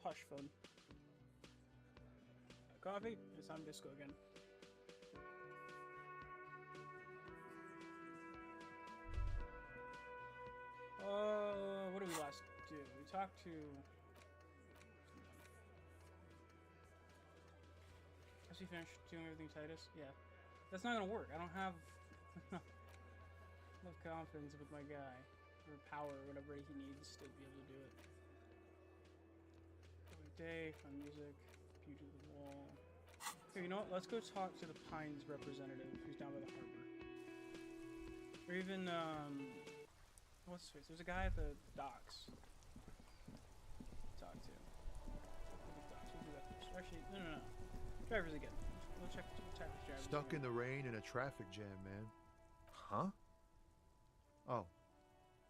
hush phone. Coffee? It's time disco again. What did we last do? We talked to... Has he finished doing everything Titus? Yeah. That's not gonna work. I don't have enough confidence with my guy. Or power, or whatever he needs to be able to do it. Every day, fun music, beauty of the wall. Okay, you know what? Let's go talk to the Pines representative who's down by the harbor. Or even, what's his face? There's a guy at the docks. Talk to. Docks. We'll do that first. Actually, no. Drivers again. We'll check drivers. Stuck in the rain in a traffic jam, man. Huh? Oh.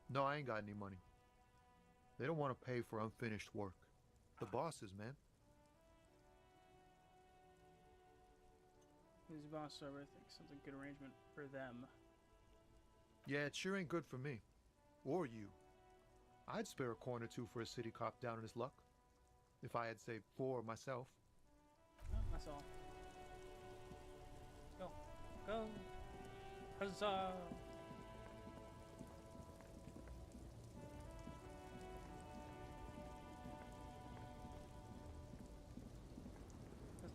No, I ain't got any money. They don't want to pay for unfinished work. The bosses, man. His boss over, I think. Sounds like a good arrangement for them. Yeah, it sure ain't good for me. Or you. I'd spare a coin or two for a city cop down on his luck. If I had saved 4 myself. Oh, that's all. Go. Go. Huzzah!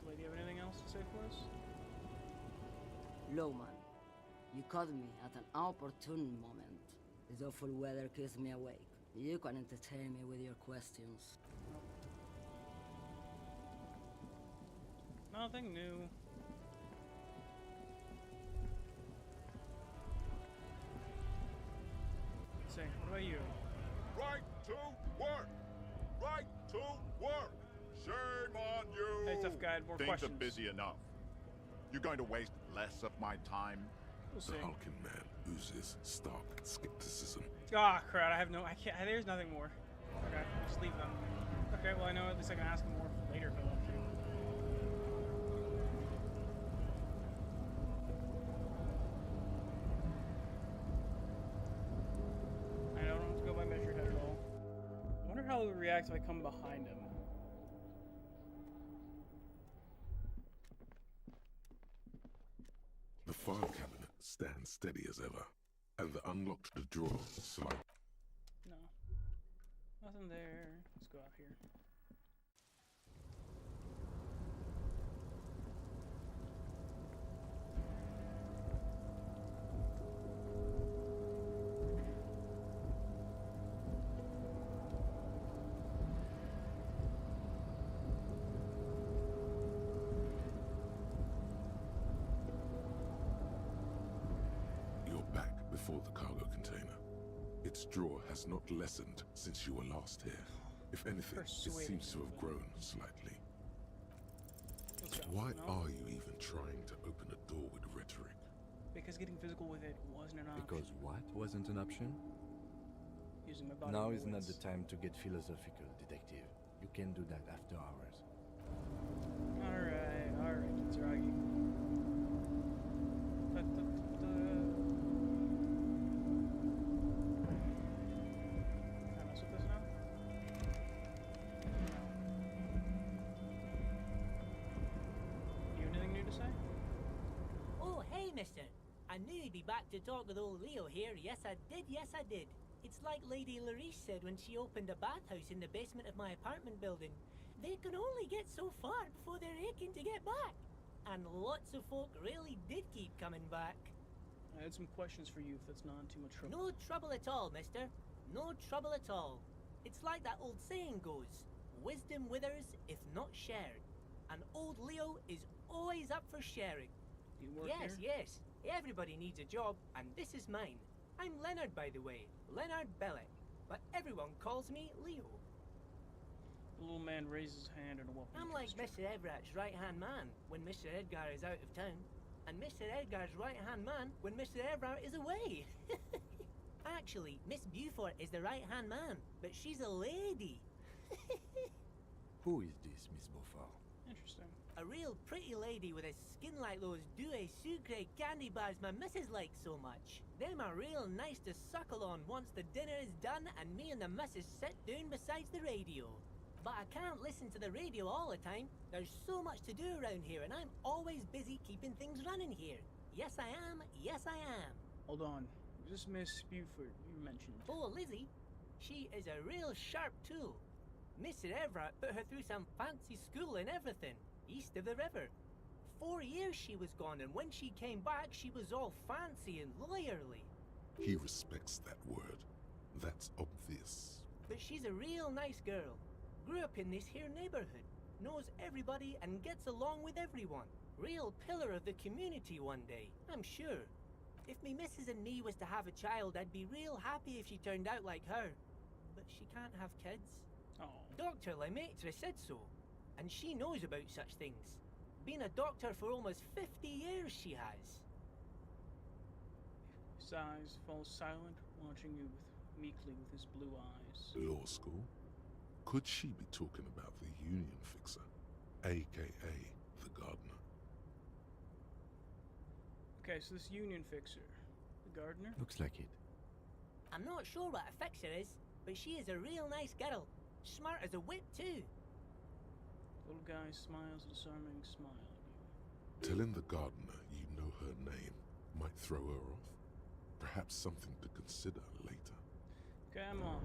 Do you have anything else to say for us? Lowman, you caught me at an opportune moment. This awful weather keeps me awake. You can entertain me with your questions. Nothing new. Say, what about you? Right to work! Right to work! Shame on you! Hey, tough guy, more Things questions. are busy enough. You're going to waste less of my time? We'll see. The hulking man oozes stark skepticism. Ah, crap, I can't, there's nothing more. Okay, we'll just leave them. Okay, well, I know at least I can ask him more later if I want to. I don't have to go by measured head at all. I wonder how he'll react if I come behind him. The file cabinet stands steady as ever, and the unlocked drawer slide. No. Nothing there. Let's go out here. You're back before the cargo container. Its drawer has not lessened since you were last here. If anything, it seems to have grown slightly. Why are you even trying to open a door with rhetoric? Because getting physical with it wasn't an option. Because what wasn't an option? Using my body Now for is not wits. the time to get philosophical, detective. You can do that after hours. Alright, Jitsuragi. Can I mess with this now? You have anything new to say? Oh, hey, mister. I knew you'd be back to talk with old Leo here. Yes, I did. It's like Lady Larice said when she opened a bathhouse in the basement of my apartment building. They can only get so far before they're aching to get back. And lots of folk really did keep coming back. I had some questions for you if that's not too much trouble. No trouble at all, mister. No trouble at all. It's like that old saying goes, wisdom withers if not shared. And old Leo is always up for sharing. Do you work Yes, here? yes. Everybody needs a job, and this is mine. I'm Leonard, by the way. Leonard Bellick. But everyone calls me Leo. The little man raises his hand in a welcome. I'm like Mr. Everett's right-hand man when Mr. Edgar is out of town. And Mr. Edgar's right-hand man when Mr. Everett is away. Actually, Miss Beaufort is the right-hand man, but she's a lady. Who is this, Miss Beaufort? Interesting. A real pretty lady with a skin like those Douai Sucre candy bars my missus likes so much. Them are real nice to suckle on once the dinner is done and me and the missus sit down beside the radio. But I can't listen to the radio all the time. There's so much to do around here, and I'm always busy keeping things running here. Yes, I am. Yes, I am. Hold on. This Miss Buford you mentioned. Oh, Lizzie. She is a real sharp tool. Mr. Everett put her through some fancy school and everything, east of the river. 4 years she was gone, and when she came back, she was all fancy and lawyerly. He respects that word. That's obvious. But she's a real nice girl. Grew up in this here neighborhood. Knows everybody and gets along with everyone. Real pillar of the community one day, I'm sure. If me missus and me was to have a child, I'd be real happy if she turned out like her. But she can't have kids. Oh. Dr. Lemaitre said so, and she knows about such things. Been a doctor for almost 50 years she has. His eyes fall silent, watching you meekly with his blue eyes. Law school? Could she be talking about the union fixer, aka the gardener? Okay, so this union fixer, the gardener? Looks like it. I'm not sure what a fixer is, but she is a real nice girl. Smart as a whip, too. Little guy smiles a disarming smile at you. Telling the gardener you know her name might throw her off. Perhaps something to consider later. Okay, I'm off.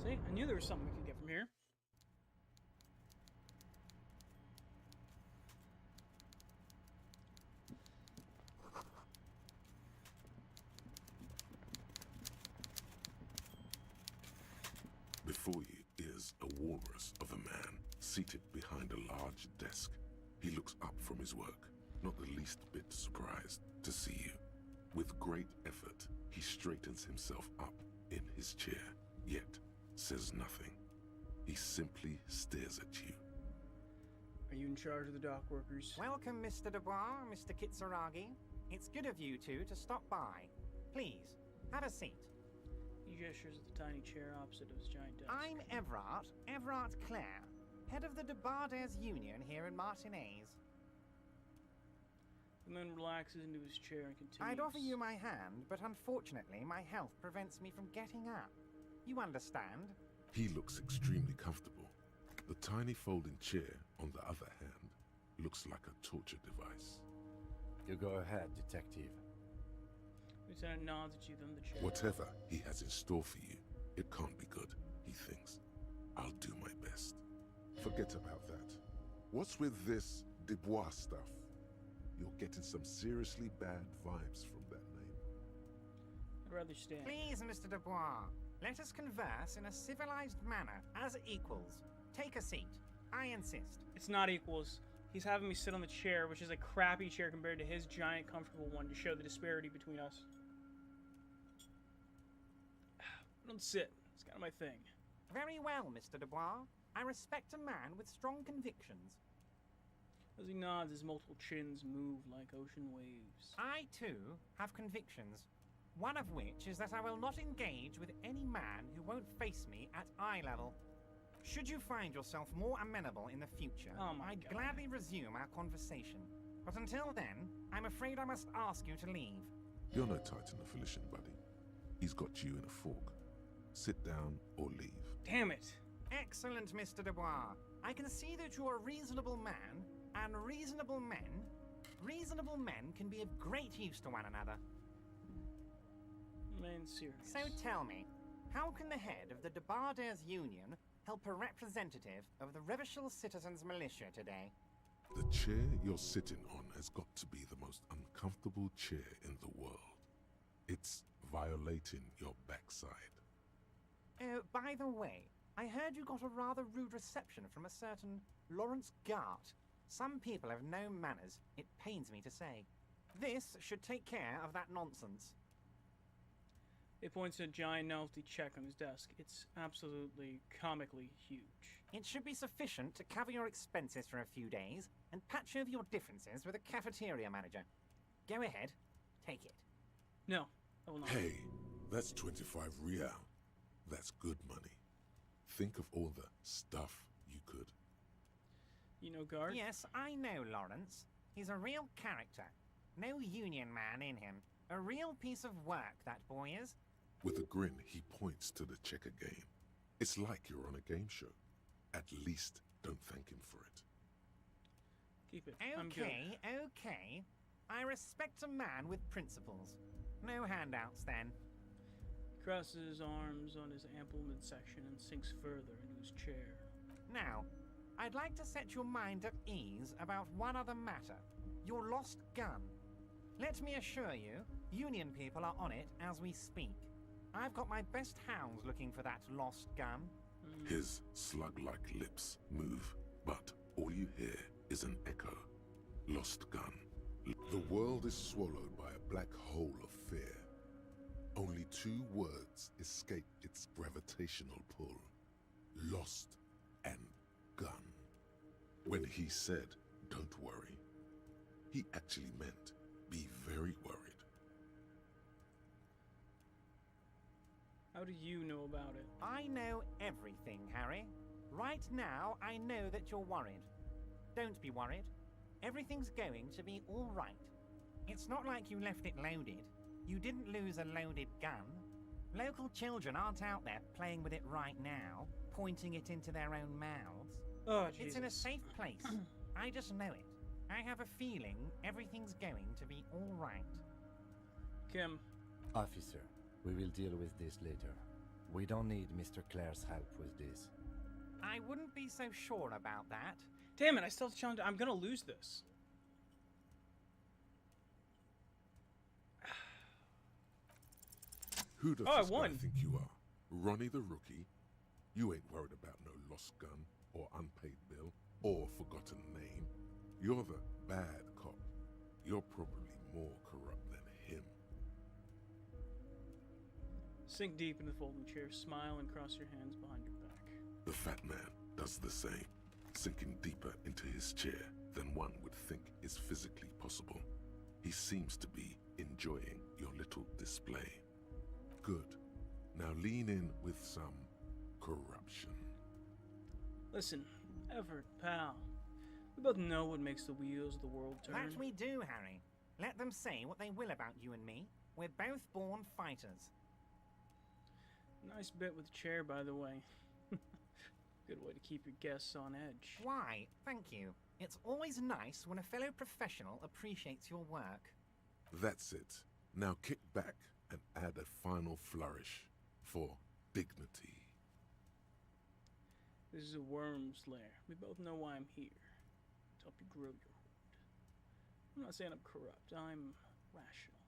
See, I knew there was something we could get from here. Before you is a walrus of a man seated behind a large desk. He looks up from his work, not the least bit surprised to see you. With great effort, he straightens himself up in his chair, yet says nothing. He simply stares at you. Are you in charge of the dock workers? Welcome, Mr. Dubois, Mr. Kitsuragi. It's good of you two to stop by. Please, have a seat. He gestures at the tiny chair opposite of his giant desk. I'm Everard Clare, head of the Debarders Union here in Martinez. The man relaxes into his chair and continues. I'd offer you my hand, but unfortunately my health prevents me from getting up. You understand? He looks extremely comfortable. The tiny folding chair, on the other hand, looks like a torture device. You go ahead, detective. Lieutenant nods at you, then the chair. Whatever he has in store for you, it can't be good, he thinks. I'll do my best. Forget about that. What's with this Dubois stuff? You're getting some seriously bad vibes from that name. I'd rather stand. Please, Mr. Dubois, let us converse in a civilized manner, as equals. Take a seat. I insist. It's not equals. He's having me sit on the chair, which is a crappy chair compared to his giant, comfortable one, to show the disparity between us. I don't sit. It's kind of my thing. Very well, Mr. Dubois. I respect a man with strong convictions. As he nods, his multiple chins move like ocean waves. I, too, have convictions. One of which is that I will not engage with any man who won't face me at eye level. Should you find yourself more amenable in the future, Oh my I'd God. gladly resume our conversation. But until then, I'm afraid I must ask you to leave. You're no Titan affiliation, buddy. He's got you in a fork. Sit down or leave. Damn it! Excellent, Mr. Dubois. I can see that you're a reasonable man, and reasonable men can be of great use to one another. Man, serious. So tell me, how can the head of the Debarders Union help a representative of the Revachol Citizens Militia today? The chair you're sitting on has got to be the most uncomfortable chair in the world. It's violating your backside. Oh, by the way, I heard you got a rather rude reception from a certain Lawrence Gart. Some people have no manners, it pains me to say. This should take care of that nonsense. He points to a giant novelty check on his desk. It's absolutely comically huge. It should be sufficient to cover your expenses for a few days and patch over your differences with the cafeteria manager. Go ahead, take it. No, I will not. Hey, that's 25 real. That's good money. Think of all the stuff you could. You know Guard? Yes, I know Lawrence. He's a real character. No union man in him. A real piece of work, that boy is. With a grin, he points to the check again. It's like you're on a game show. At least don't thank him for it. Keep it. I'm good. Okay. I respect a man with principles. No handouts, then. He crosses his arms on his ample midsection and sinks further into his chair. Now, I'd like to set your mind at ease about one other matter. Your lost gun. Let me assure you, Union people are on it as we speak. I've got my best hounds looking for that lost gun. His slug-like lips move, but all you hear is an echo. Lost gun. The world is swallowed by a black hole of fear. Only 2 words escape its gravitational pull. Lost and gun. When he said, "Don't worry," he actually meant, be very worried. How do you know about it? I know everything, Harry. Right now, I know that you're worried. Don't be worried. Everything's going to be all right. It's not like you left it loaded. You didn't lose a loaded gun. Local children aren't out there playing with it right now, pointing it into their own mouths. Oh, Jesus. It's in a safe place. I just know it. I have a feeling everything's going to be all right. Kim. Officer, we will deal with this later. We don't need Mr. Clare's help with this. I wouldn't be so sure about that. Damn it, I still have to challenge. I'm gonna lose this. Who does I this guy won. think you are? Ronnie the Rookie? You ain't worried about no lost gun, or unpaid bill, or forgotten name. You're the bad cop. You're probably more corrupt than him. Sink deep into the folding chair, smile, and cross your hands behind your back. The fat man does the same, sinking deeper into his chair than one would think is physically possible. He seems to be enjoying your little display. Good. Now lean in with some corruption. Listen, Everett, pal. We both know what makes the wheels of the world turn. That we do, Harry. Let them say what they will about you and me. We're both born fighters. Nice bit with the chair, by the way. Good way to keep your guests on edge. Why, thank you. It's always nice when a fellow professional appreciates your work. That's it. Now kick back and add a final flourish for dignity. This is a worm's lair. We both know why I'm here. To help you grow your hoard. I'm not saying I'm corrupt. I'm rational.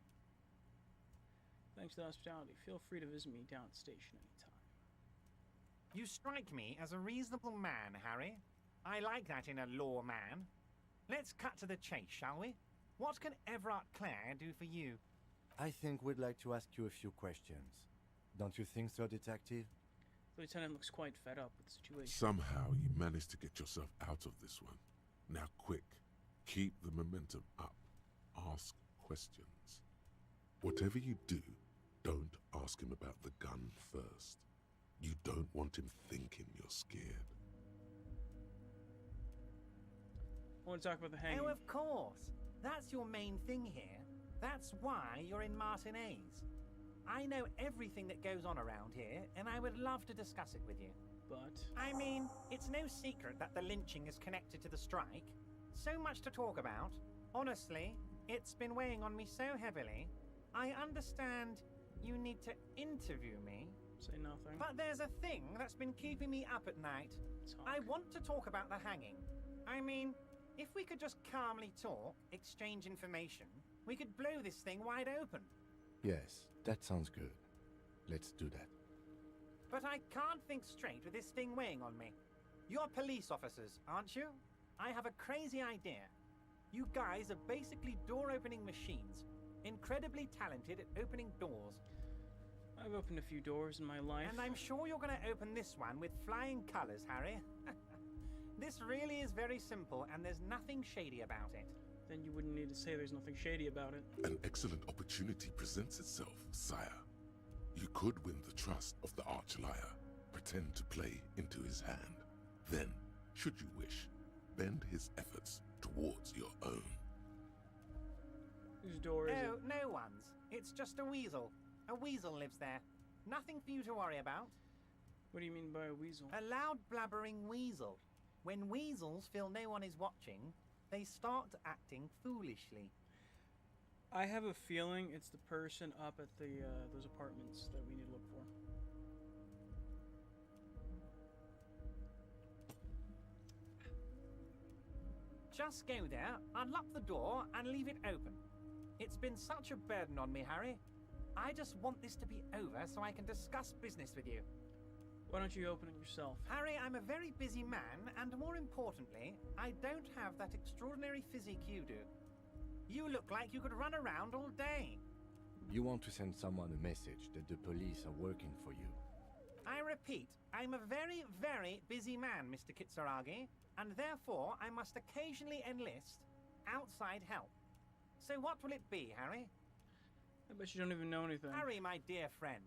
Thanks to the hospitality. Feel free to visit me down at the station anytime. You strike me as a reasonable man, Harry. I like that in a lawman. Let's cut to the chase, shall we? What can Everett Clare do for you? I think we'd like to ask you a few questions. Don't you think so, Detective? The lieutenant looks quite fed up with the situation. Somehow you managed to get yourself out of this one. Now quick, keep the momentum up. Ask questions. Whatever you do, don't ask him about the gun first. You don't want him thinking you're scared. I want to talk about the hanging. Oh, of course. That's your main thing here. That's why you're in Martinez. I know everything that goes on around here, and I would love to discuss it with you. But I mean, it's no secret that the lynching is connected to the strike. So much to talk about. Honestly, it's been weighing on me so heavily. I understand you need to interview me, say nothing. but there's a thing that's been keeping me up at night. Talk. I want to talk about the hanging. I mean, if we could just calmly talk, exchange information, we could blow this thing wide open. Yes, that sounds good. Let's do that. But I can't think straight with this thing weighing on me. You're police officers, aren't you? I have a crazy idea. You guys are basically door-opening machines, incredibly talented at opening doors. I've opened a few doors in my life. And I'm sure you're going to open this one with flying colors, Harry. This really is very simple, and there's nothing shady about it. Then you wouldn't need to say there's nothing shady about it. An excellent opportunity presents itself, sire. You could win the trust of the arch-liar, pretend to play into his hand. Then, should you wish, bend his efforts towards your own. Whose door is it? Oh, no one's. It's just a weasel. A weasel lives there. Nothing for you to worry about. What do you mean by a weasel? A loud blabbering weasel. When weasels feel no one is watching, they start acting foolishly. I have a feeling it's the person up at the those apartments that we need to look for. Just go there, unlock the door, and leave it open. It's been such a burden on me, Harry. I just want this to be over so I can discuss business with you. Why don't you open it yourself? Harry, I'm a very busy man, and more importantly, I don't have that extraordinary physique you do. You look like you could run around all day. You want to send someone a message that the police are working for you. I repeat, I'm a very, very busy man, Mr. Kitsuragi, and therefore I must occasionally enlist outside help. So what will it be, Harry? I bet you don't even know anything. Harry, my dear friend,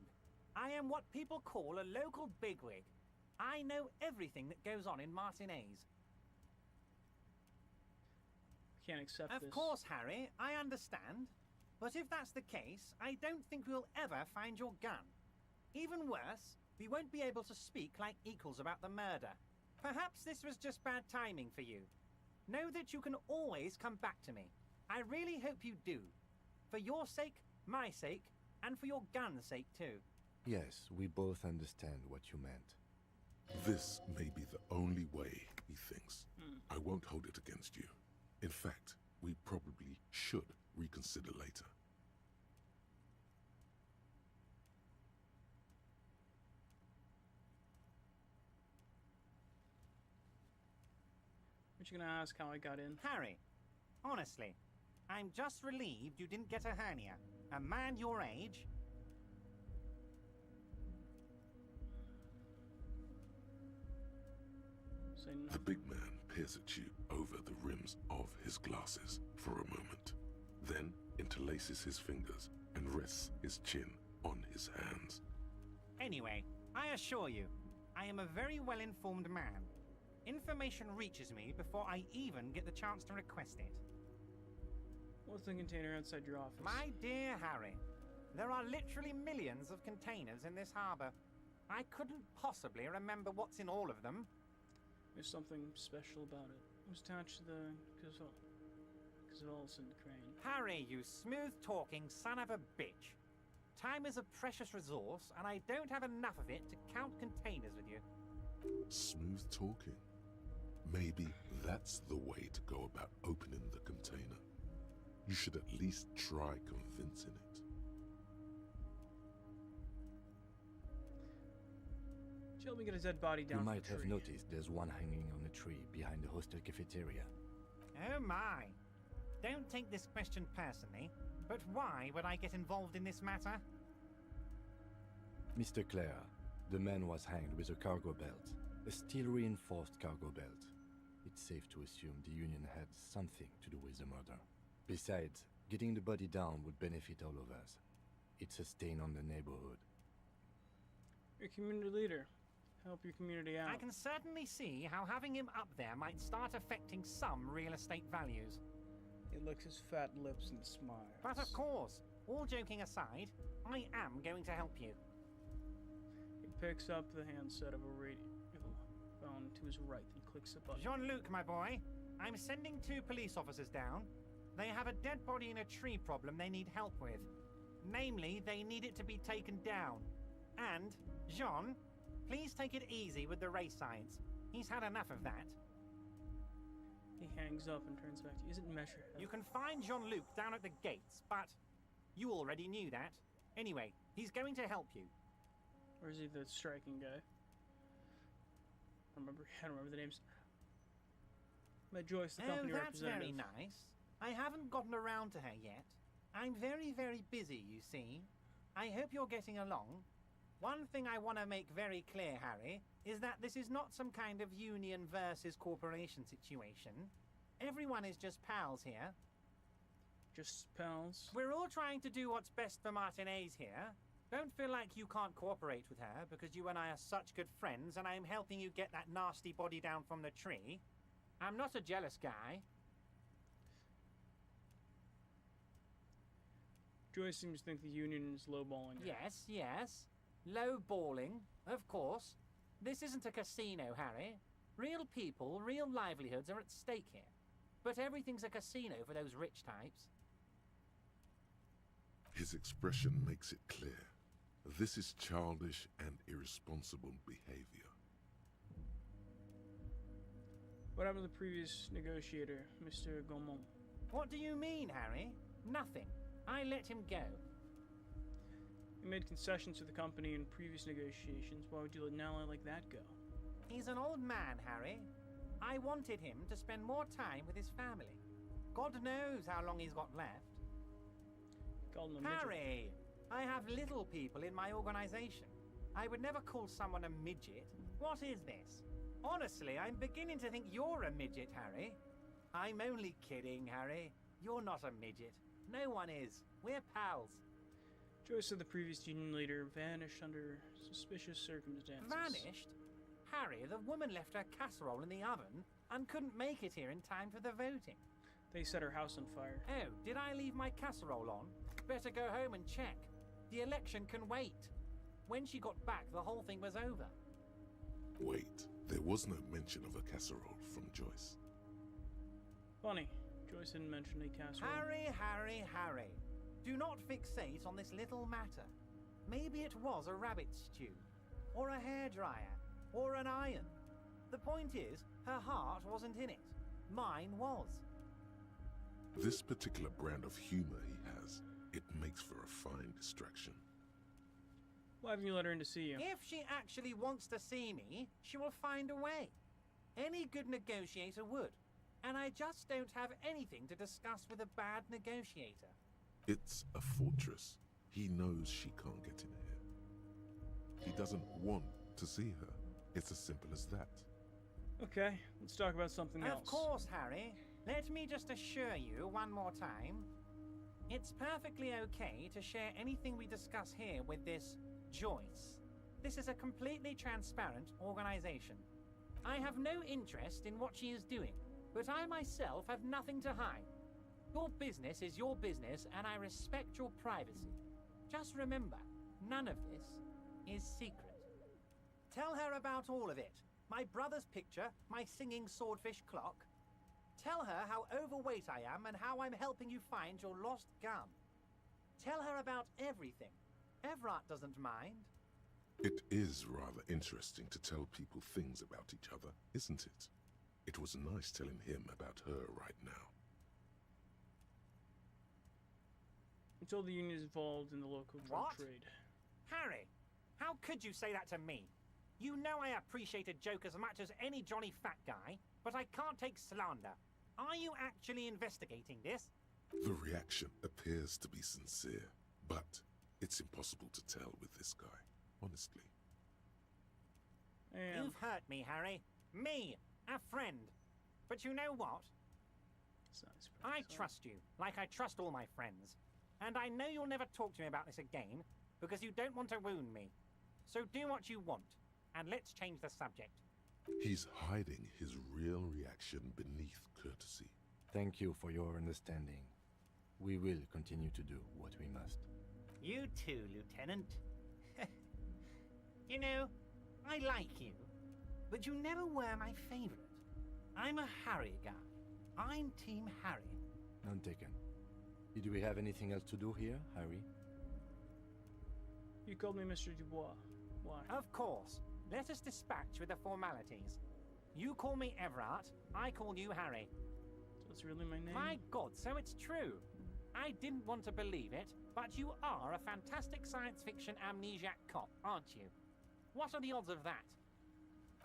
I am what people call a local bigwig. I know everything that goes on in Martinez. Can't accept this. Of course, Harry, I understand. But if that's the case, I don't think we'll ever find your gun. Even worse, we won't be able to speak like equals about the murder. Perhaps this was just bad timing for you. Know that you can always come back to me. I really hope you do. For your sake, my sake, and for your gun's sake too. Yes, we both understand what you meant. This may be the only way, he thinks. I won't hold it against you. In fact, we probably should reconsider later. Aren't you gonna ask how I got in? Harry, honestly, I'm just relieved you didn't get a hernia. A man your age. Say no. The big man peers at you over the rims of his glasses for a moment, then interlaces his fingers and rests his chin on his hands. Anyway, I assure you, I am a very well-informed man. Information reaches me before I even get the chance to request it. What's the container outside your office? My dear Harry, there are literally millions of containers in this harbor. I couldn't possibly remember what's in all of them. There's something special about it. It was attached to the Kazalson crane. Harry, you smooth-talking son of a bitch. Time is a precious resource, and I don't have enough of it to count containers with you. Smooth talking. Maybe that's the way to go about opening the container. You should at least try convincing it. Did you help me get a dead body down You from might the have tree? noticed there's one hanging on a tree behind the hostel cafeteria. Oh my. Don't take this question personally, but why would I get involved in this matter? Mr. Clare, the man was hanged with a cargo belt, a steel-reinforced cargo belt. It's safe to assume the Union had something to do with the murder. Besides, getting the body down would benefit all of us. It's a stain on the neighborhood. You're a community leader. Help your community out. I can certainly see how having him up there might start affecting some real estate values. He licks his fat lips and smiles. But of course, all joking aside, I am going to help you. He picks up the handset of a radio phone to his right and clicks a button. Jean-Luc, my boy, I'm sending 2 police officers down. They have a dead body in a tree problem they need help with. Namely, they need it to be taken down. And, Jean, please take it easy with the race signs. He's had enough of that. He hangs up and turns back to you. Isn't Mesher? You can find Jean-Luc down at the gates, but you already knew that. Anyway, he's going to help you. Or is he the striking guy? I don't remember the names. Met Joyce, the company that's representative. very nice. I haven't gotten around to her yet. I'm very, very busy, you see. I hope you're getting along. One thing I want to make very clear, Harry, is that this is not some kind of union versus corporation situation. Everyone is just pals here. Just pals. We're all trying to do what's best for Martinez here. Don't feel like you can't cooperate with her, because you and I are such good friends, and I'm helping you get that nasty body down from the tree. I'm not a jealous guy. Joyce seems to think the union is lowballing her. Yes, yes. Low balling, of course. This isn't a casino, Harry. Real people, real livelihoods are at stake here. But everything's a casino for those rich types. His expression makes it clear. This is childish and irresponsible behavior. What happened to the previous negotiator, Mr. Gaumont? What do you mean, Harry? Nothing. I let him go. You made concessions to the company in previous negotiations. Why would you let an ally like that go? He's an old man, Harry. I wanted him to spend more time with his family. God knows how long he's got left. Called him a midget. Harry! I have little people in my organization. I would never call someone a midget. What is this? Honestly, I'm beginning to think you're a midget, Harry. I'm only kidding, Harry. You're not a midget. No one is. We're pals. Joyce said the previous union leader vanished under suspicious circumstances. Vanished? Harry, the woman left her casserole in the oven and couldn't make it here in time for the voting. They set her house on fire. Oh, did I leave my casserole on? Better go home and check. The election can wait. When she got back, the whole thing was over. Wait, there was no mention of a casserole from Joyce. Funny, Joyce didn't mention a casserole. Harry. Do not fixate on this little matter. Maybe it was a rabbit stew, or a hairdryer, or an iron. The point is, her heart wasn't in it. Mine was. This particular brand of humor he has, it makes for a fine distraction. Why haven't you let her in to see you? If she actually wants to see me, she will find a way. Any good negotiator would. And I just don't have anything to discuss with a bad negotiator. It's a fortress. He knows she can't get in here. He doesn't want to see her. It's as simple as that. Okay, let's talk about something else. Of course, Harry. Let me just assure you one more time. It's perfectly okay to share anything we discuss here with this Joyce. This is a completely transparent organization. I have no interest in what she is doing, but I myself have nothing to hide. Your business is your business, and I respect your privacy. Just remember, none of this is secret. Tell her about all of it. My brother's picture, my singing swordfish clock. Tell her how overweight I am and how I'm helping you find your lost gun. Tell her about everything. Everard doesn't mind. It is rather interesting to tell people things about each other, isn't it? It was nice telling him about her right now. Until the union is involved in the local drug What? trade. Harry, how could you say that to me? You know I appreciate a joke as much as any Johnny Fat Guy, but I can't take slander. Are you actually investigating this? The reaction appears to be sincere, but it's impossible to tell with this guy, honestly. And You've hurt me, Harry. Me, a friend. But you know what? it's not his I place, huh? trust you, like I trust all my friends. And I know you'll never talk to me about this again, because you don't want to wound me. So do what you want, and let's change the subject. He's hiding his real reaction beneath courtesy. Thank you for your understanding. We will continue to do what we must. You too, Lieutenant. You know, I like you, but you never were my favorite. I'm a Harry guy. I'm Team Harry. None taken. Do we have anything else to do here, Harry? You called me Mr. Dubois. Why? Of course. Let us dispatch with the formalities. You call me Everard, I call you Harry. So it's really my name? My God, so it's true. I didn't want to believe it, but you are a fantastic science fiction amnesiac cop, aren't you? What are the odds of that?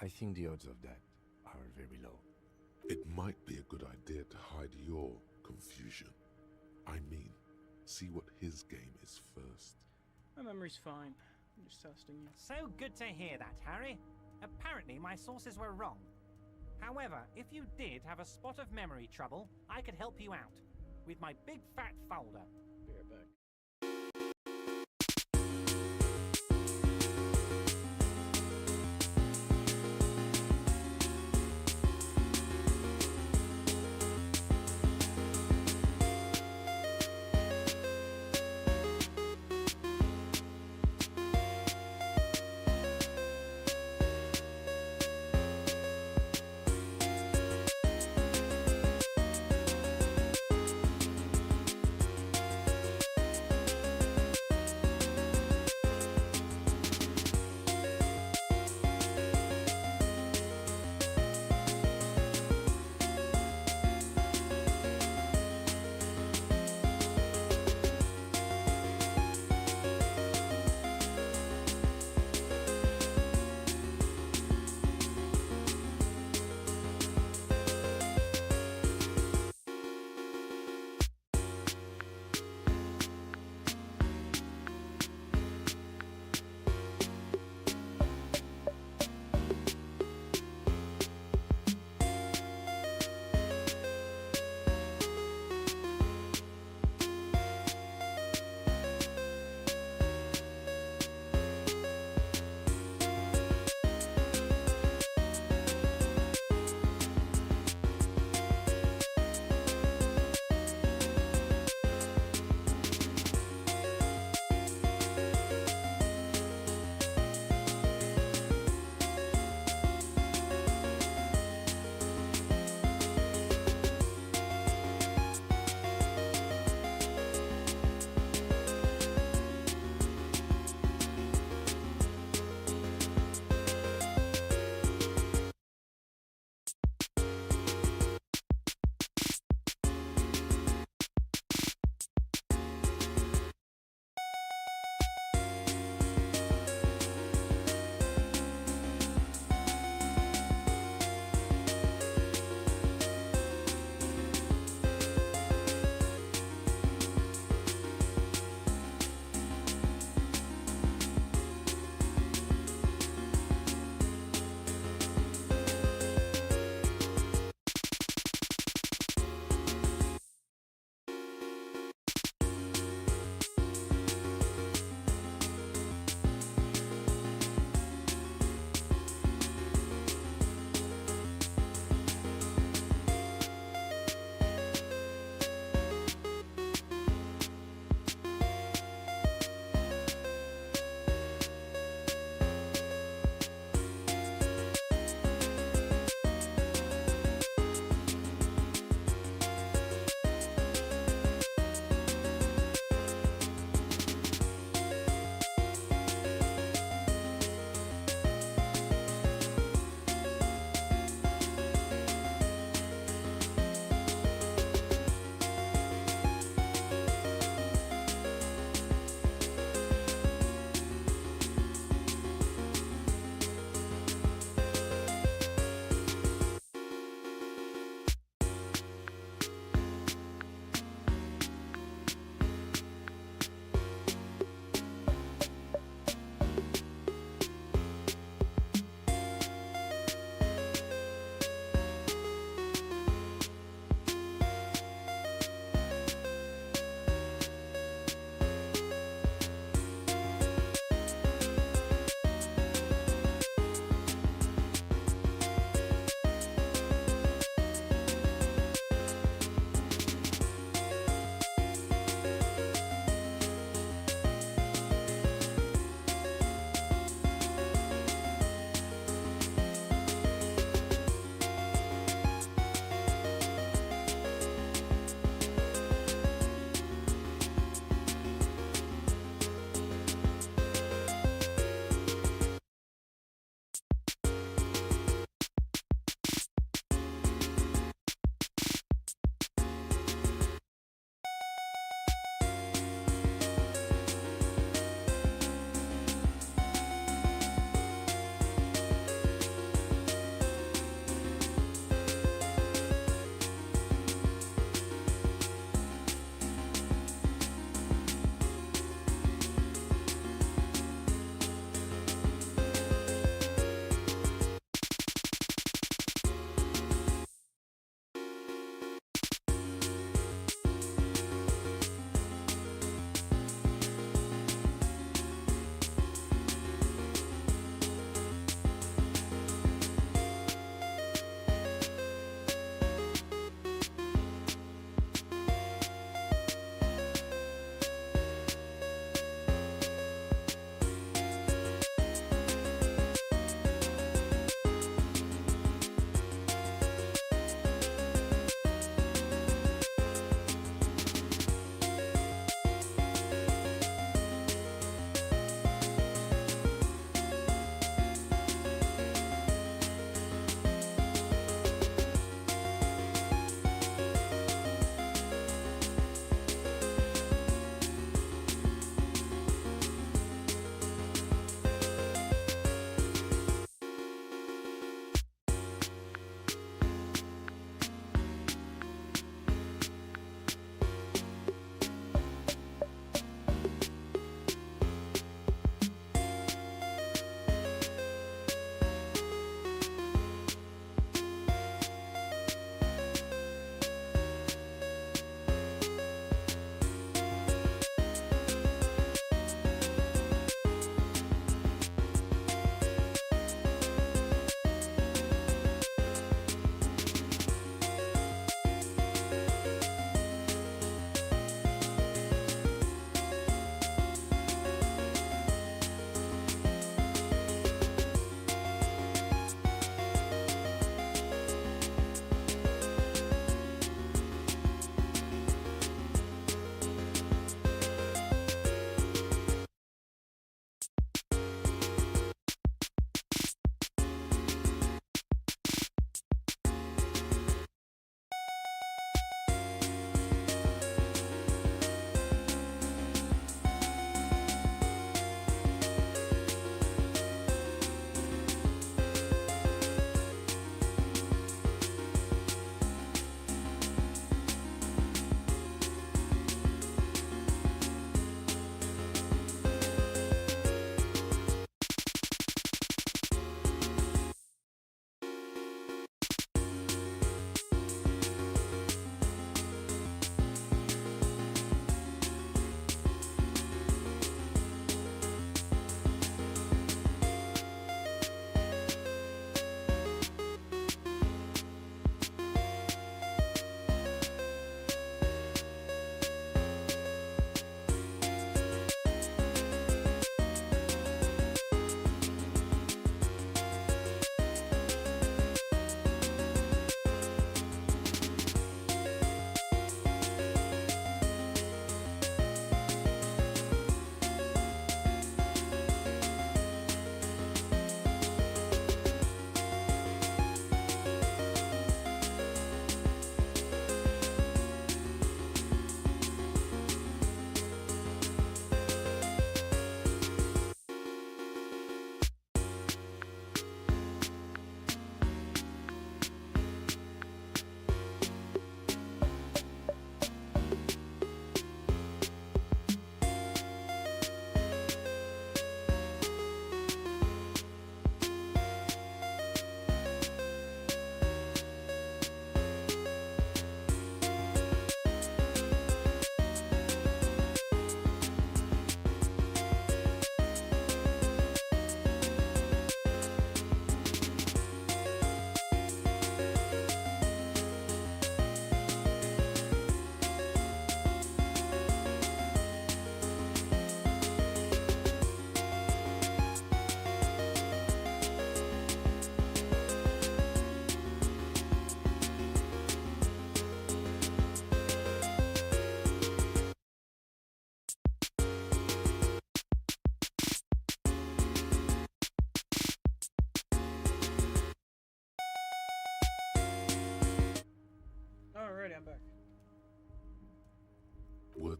I think the odds of that are very low. It might be a good idea to hide your confusion. I mean, see what his game is first. My memory's fine. I'm just testing you. So good to hear that, Harry. Apparently my sources were wrong. However, if you did have a spot of memory trouble, I could help you out with my big fat folder. Be right back.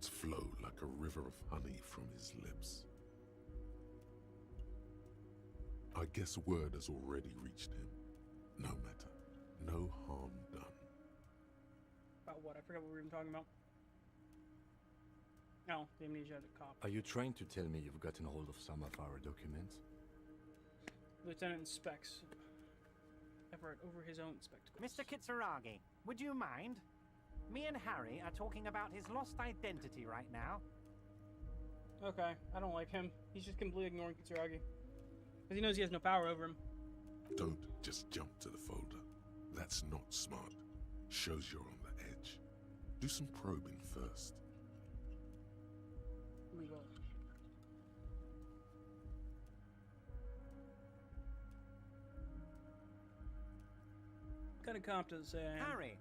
words flow like a river of honey from his lips. I guess word has already reached him. No matter. No harm done. About what? I forgot what we were even talking about. Oh, the amnesiac cop. Are you trying to tell me you've gotten hold of some of our documents? Lieutenant inspects Everett over his own spectacles. Mr. Kitsuragi, would you mind? Me and Harry are talking about his lost identity right now. Okay, I don't like him. He's just completely ignoring Kitsuragi. Because he knows he has no power over him. Don't just jump to the folder. That's not smart. Shows you're on the edge. Do some probing first. We will. What kind of comp does it say I am? Harry,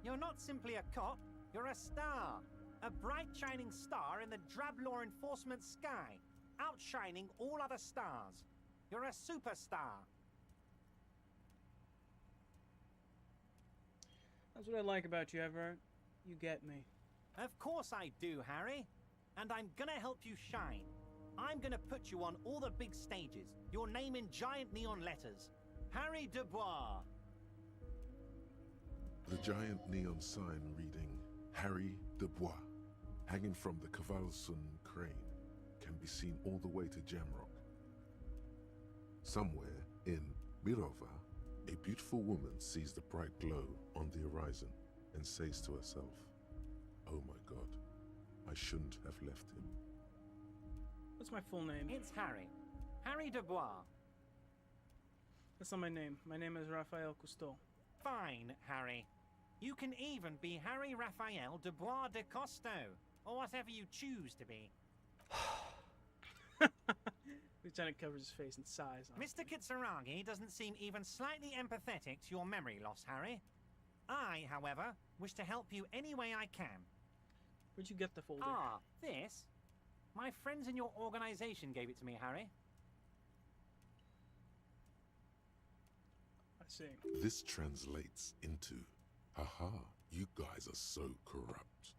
you're not simply a cop, you're a star. A bright shining star in the drab law enforcement sky, outshining all other stars. You're a superstar. That's what I like about you, Everett. You get me. Of course I do, Harry. And I'm gonna help you shine. I'm gonna put you on all the big stages. Your name in giant neon letters. Harry Dubois. The giant neon sign reading Harry Dubois, hanging from the Cavalson crane, can be seen all the way to Jamrock. Somewhere in Mirova, a beautiful woman sees the bright glow on the horizon and says to herself, "Oh my God, I shouldn't have left him." What's my full name? It's Harry. Harry Dubois. That's not my name. My name is Raphael Cousteau. Fine, Harry. You can even be Harry Raphael Dubois de Costeau, or whatever you choose to be. Lieutenant covers his face and sighs. Mr. Kitsuragi doesn't seem even slightly empathetic to your memory loss, Harry. I, however, wish to help you any way I can. Where'd you get the folder? Ah, this? My friends in your organization gave it to me, Harry. I see. This translates into, haha, you guys are so corrupt.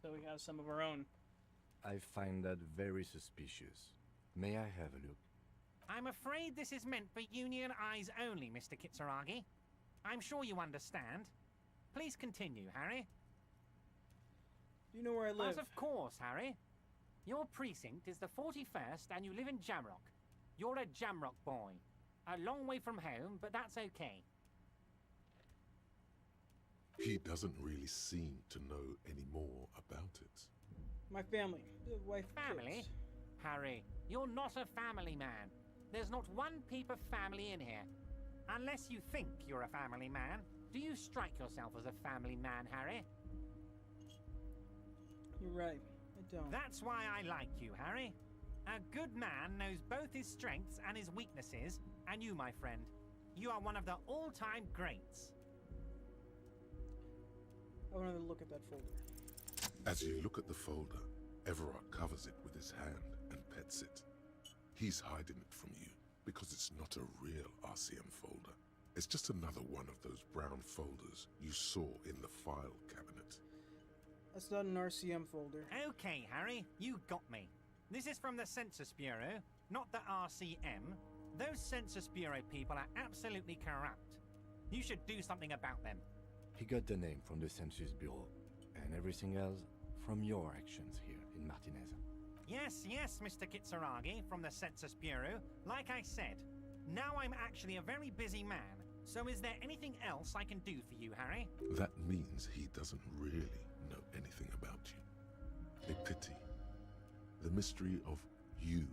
So we have some of our own. I find that very suspicious. May I have a look? I'm afraid this is meant for Union eyes only, Mr. Kitsuragi. I'm sure you understand. Please continue, Harry. Do you know where I live? But of course, Harry. Your precinct is the 41st and you live in Jamrock. You're a Jamrock boy. A long way from home, but that's okay. He doesn't really seem to know any more about it. My family. The wife, Family? kids. Harry, you're not a family man. There's not one peep of family in here. Unless you think you're a family man, do you strike yourself as a family man, Harry? You're right. I don't. That's why I like you, Harry. A good man knows both his strengths and his weaknesses, and you, my friend, you are one of the all-time greats. I want to look at that folder. As you look at the folder, Everard covers it with his hand and pets it. He's hiding it from you because it's not a real RCM folder. It's just another one of those brown folders you saw in the file cabinet. That's not an RCM folder. Okay, Harry, you got me. This is from the Census Bureau, not the RCM. Those Census Bureau people are absolutely corrupt. You should do something about them. He got the name from the Census Bureau, and everything else from your actions here in Martinez. Yes, Mr. Kitsuragi from the Census Bureau. Like I said, now I'm actually a very busy man. So is there anything else I can do for you, Harry? That means he doesn't really know anything about you. A pity. The mystery of you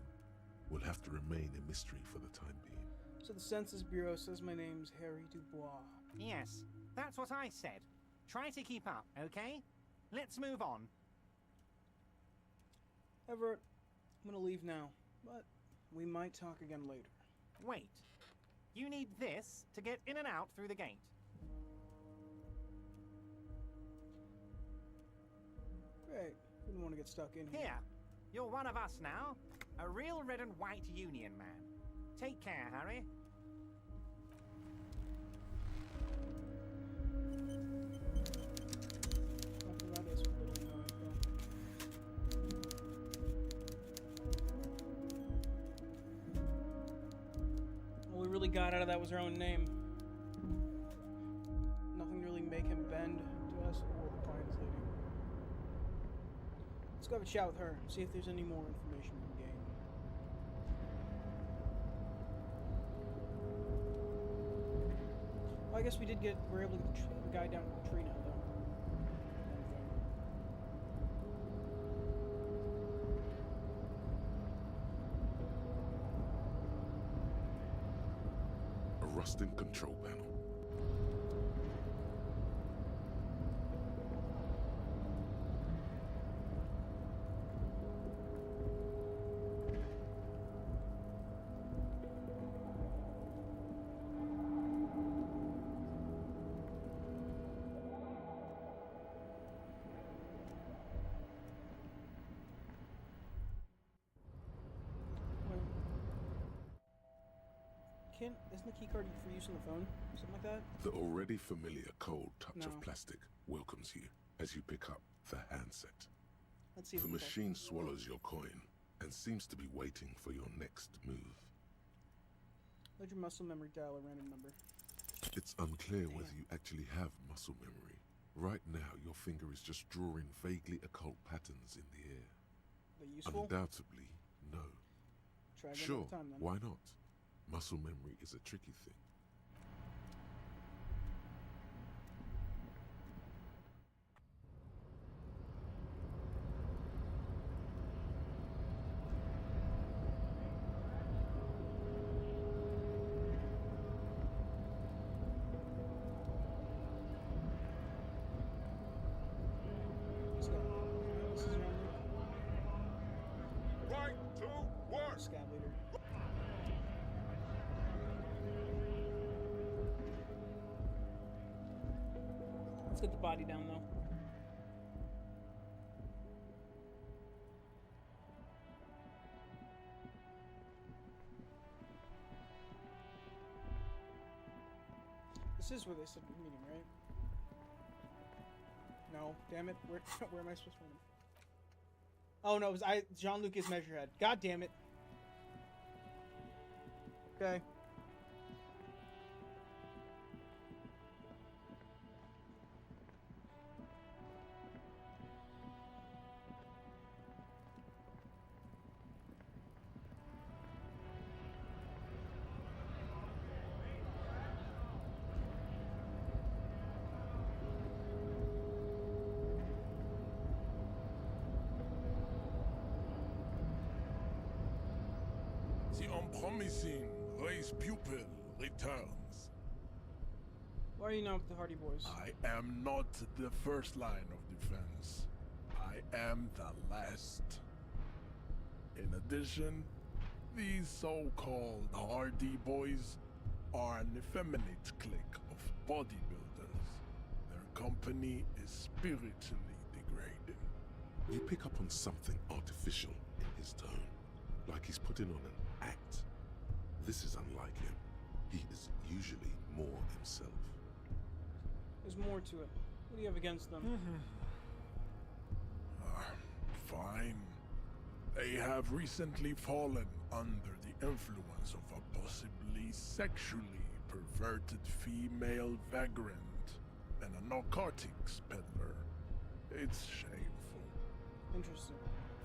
will have to remain a mystery for the time being. So the Census Bureau says my name's Harry Dubois. Yes, that's what I said. Try to keep up, okay? Let's move on. Everett, I'm gonna leave now, but we might talk again later. Wait. You need this to get in and out through the gate. Great. Wouldn't want to get stuck in here. Here, you're one of us now. A real red and white Union man. Take care, Harry. Nothing about this little no info. really got out of that was her own name. Nothing to really make him bend to us or the Pines lady. Let's go have a chat with her, see if there's any more information we can gain. Well, I guess we're able to get the guy down the tree now, though. A rusting control panel. Isn't the keycard for use on the phone? Something like that? The already familiar cold touch No. of plastic welcomes you as you pick up the handset. Let's see if The we can- machine swallows your coin and seems to be waiting for your next move. Let your muscle memory dial a random number. It's unclear whether you actually have muscle memory. Right now, your finger is just drawing vaguely occult patterns in the air. Are they useful? Undoubtedly, no. Try again Sure, another time then. why not? Muscle memory is a tricky thing. Let's go. This is your Right to work! scab leader. Let's get the body down though. This is where they said we're meeting, right? No, damn it. Where am I supposed to find him? Oh no, it was Jean-Luc is Measurehead. God damn it. Okay. The unpromising race pupil returns. Why are you not with the Hardy Boys? I am not the first line of defense. I am the last. In addition, these so-called Hardy Boys are an effeminate clique of bodybuilders. Their company is spiritually degrading. You pick up on something artificial in his tone, like he's putting on an act. This is unlike him. He is usually more himself. There's more to it. What do you have against them? Fine. They have recently fallen under the influence of a possibly sexually perverted female vagrant and a narcotics peddler. It's shameful. Interesting.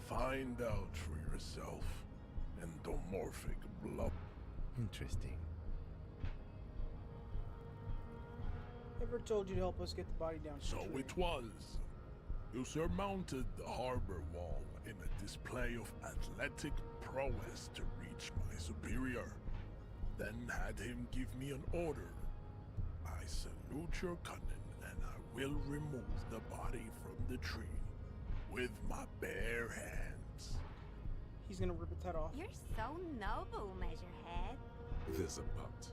Find out for yourself. Endomorphic blob. Interesting. Ever told you to help us get the body down? to So the tree? it was. You surmounted the harbor wall in a display of athletic prowess to reach my superior. Then had him give me an order. I salute your cunning, and I will remove the body from the tree with my bare hands. He's gonna rip its head off. You're so noble, Measurehead. There's a but.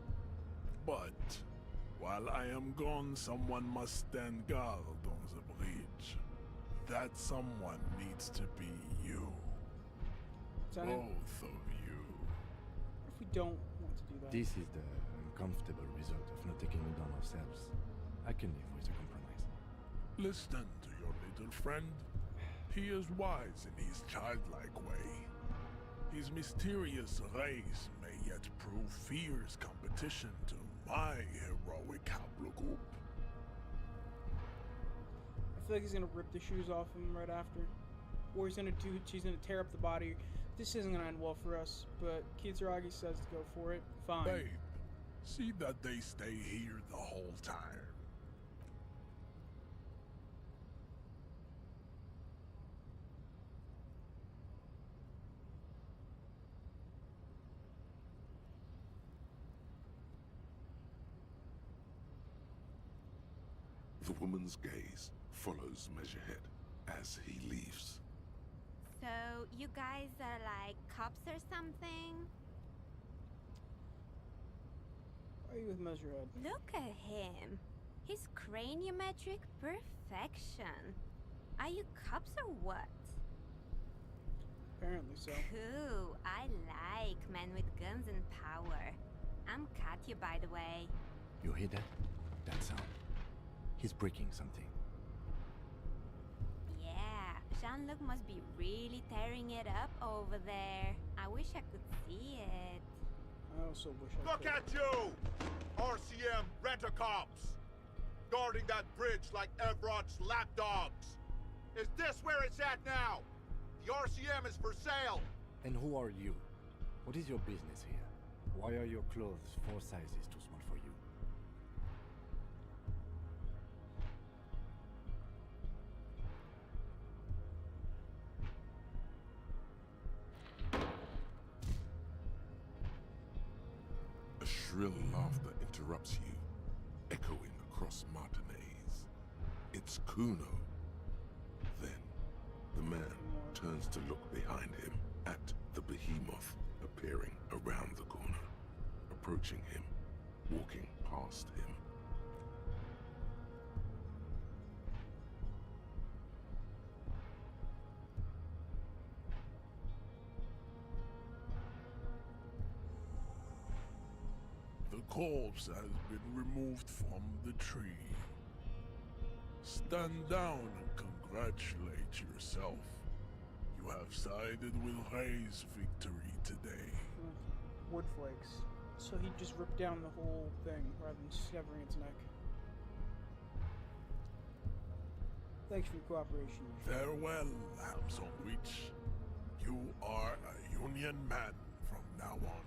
But while I am gone, someone must stand guard on the bridge. That someone needs to be you. Lieutenant, Both of you. what if we don't want to do that? This is the uncomfortable result of not taking it down ourselves. I can live with a compromise. Listen to your little friend. He is wise in his childlike way. His mysterious race may yet prove fierce competition to my heroic haplogroup. I feel like he's gonna rip the shoes off him right after. Or she's gonna tear up the body. This isn't gonna end well for us, but Kitsuragi says to go for it. Fine. Babe, see that they stay here the whole time. The woman's gaze follows Measurehead as he leaves. So, you guys are like cops or something? Why are you with Measurehead? Look at him. His craniometric perfection. Are you cops or what? Apparently so. Cool. I like men with guns and power. I'm Katya, by the way. You hear that? That sound. He's breaking something. Yeah, Jean-Luc must be really tearing it up over there. I wish I could see it. I also wish I Look could. at you! RCM rent-a-cops! Guarding that bridge like Evrod's lapdogs! Is this where it's at now? The RCM is for sale! And who are you? What is your business here? Why are your clothes 4 sizes too small for you? A shrill laughter interrupts you, echoing across Martinez. It's Kuno. Then, the man turns to look behind him at the behemoth appearing around the corner, approaching him, walking past him. The corpse has been removed from the tree. Stand down and congratulate yourself. You have sided with Ray's victory today. Wood flakes. So he just ripped down the whole thing rather than severing its neck. Thanks for your cooperation. Farewell, Hamson Witch. You are a Union man from now on.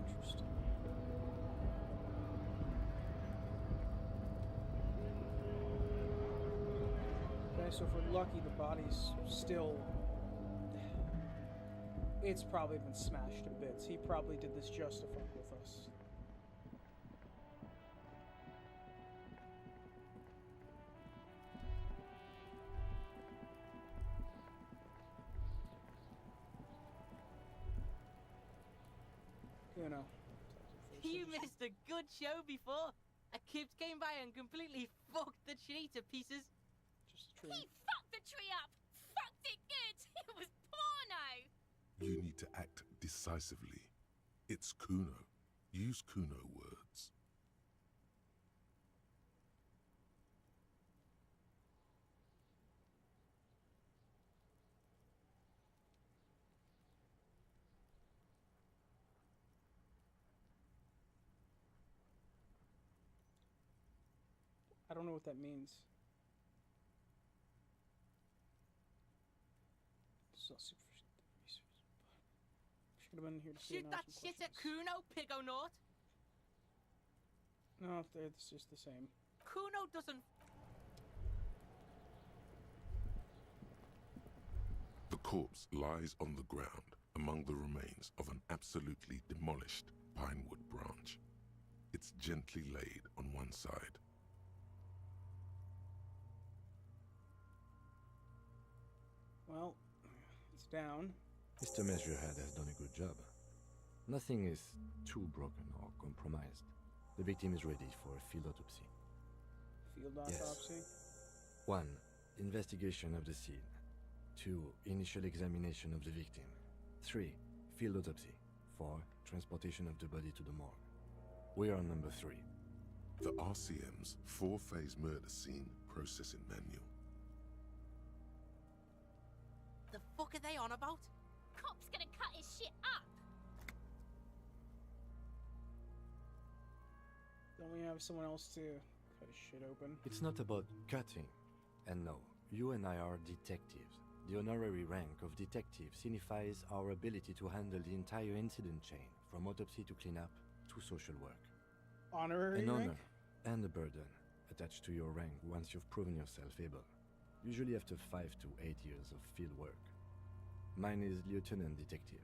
Interesting. Okay, so if we're lucky, the body's still... It's probably been smashed to bits. He probably did this just to fuck with us. You know. You missed a good show before. A kid came by and completely fucked the tree to pieces. Just a tree. He fucked the tree up! Fucked it good! It was porno! You need to act decisively. It's Kuno. Use Kuno words. I don't know what that means. This is all super research. Should have been here to see Shoot that shit at Kuno, Pigonaut! No, it's just the same. Kuno doesn't... The corpse lies on the ground among the remains of an absolutely demolished pinewood branch. It's gently laid on one side. Well, it's down. Mr. Measurehead has done a good job. Nothing is too broken or compromised. The victim is ready for a field autopsy. Field Yes. autopsy? 1. Investigation of the scene. 2. Initial examination of the victim. 3. Field autopsy. 4. Transportation of the body to the morgue. We are on number 3. The RCM's 4-phase murder scene processing manual. The fuck are they on about? Cop's gonna cut his shit up. Don't we have someone else to cut his shit open? It's not about cutting. And no, you and I are detectives. The honorary rank of detective signifies our ability to handle the entire incident chain, from autopsy to cleanup to social work. Honorary An honor rank? and a burden attached to your rank once you've proven yourself able. Usually after 5 to 8 years of field work. Mine is Lieutenant Detective.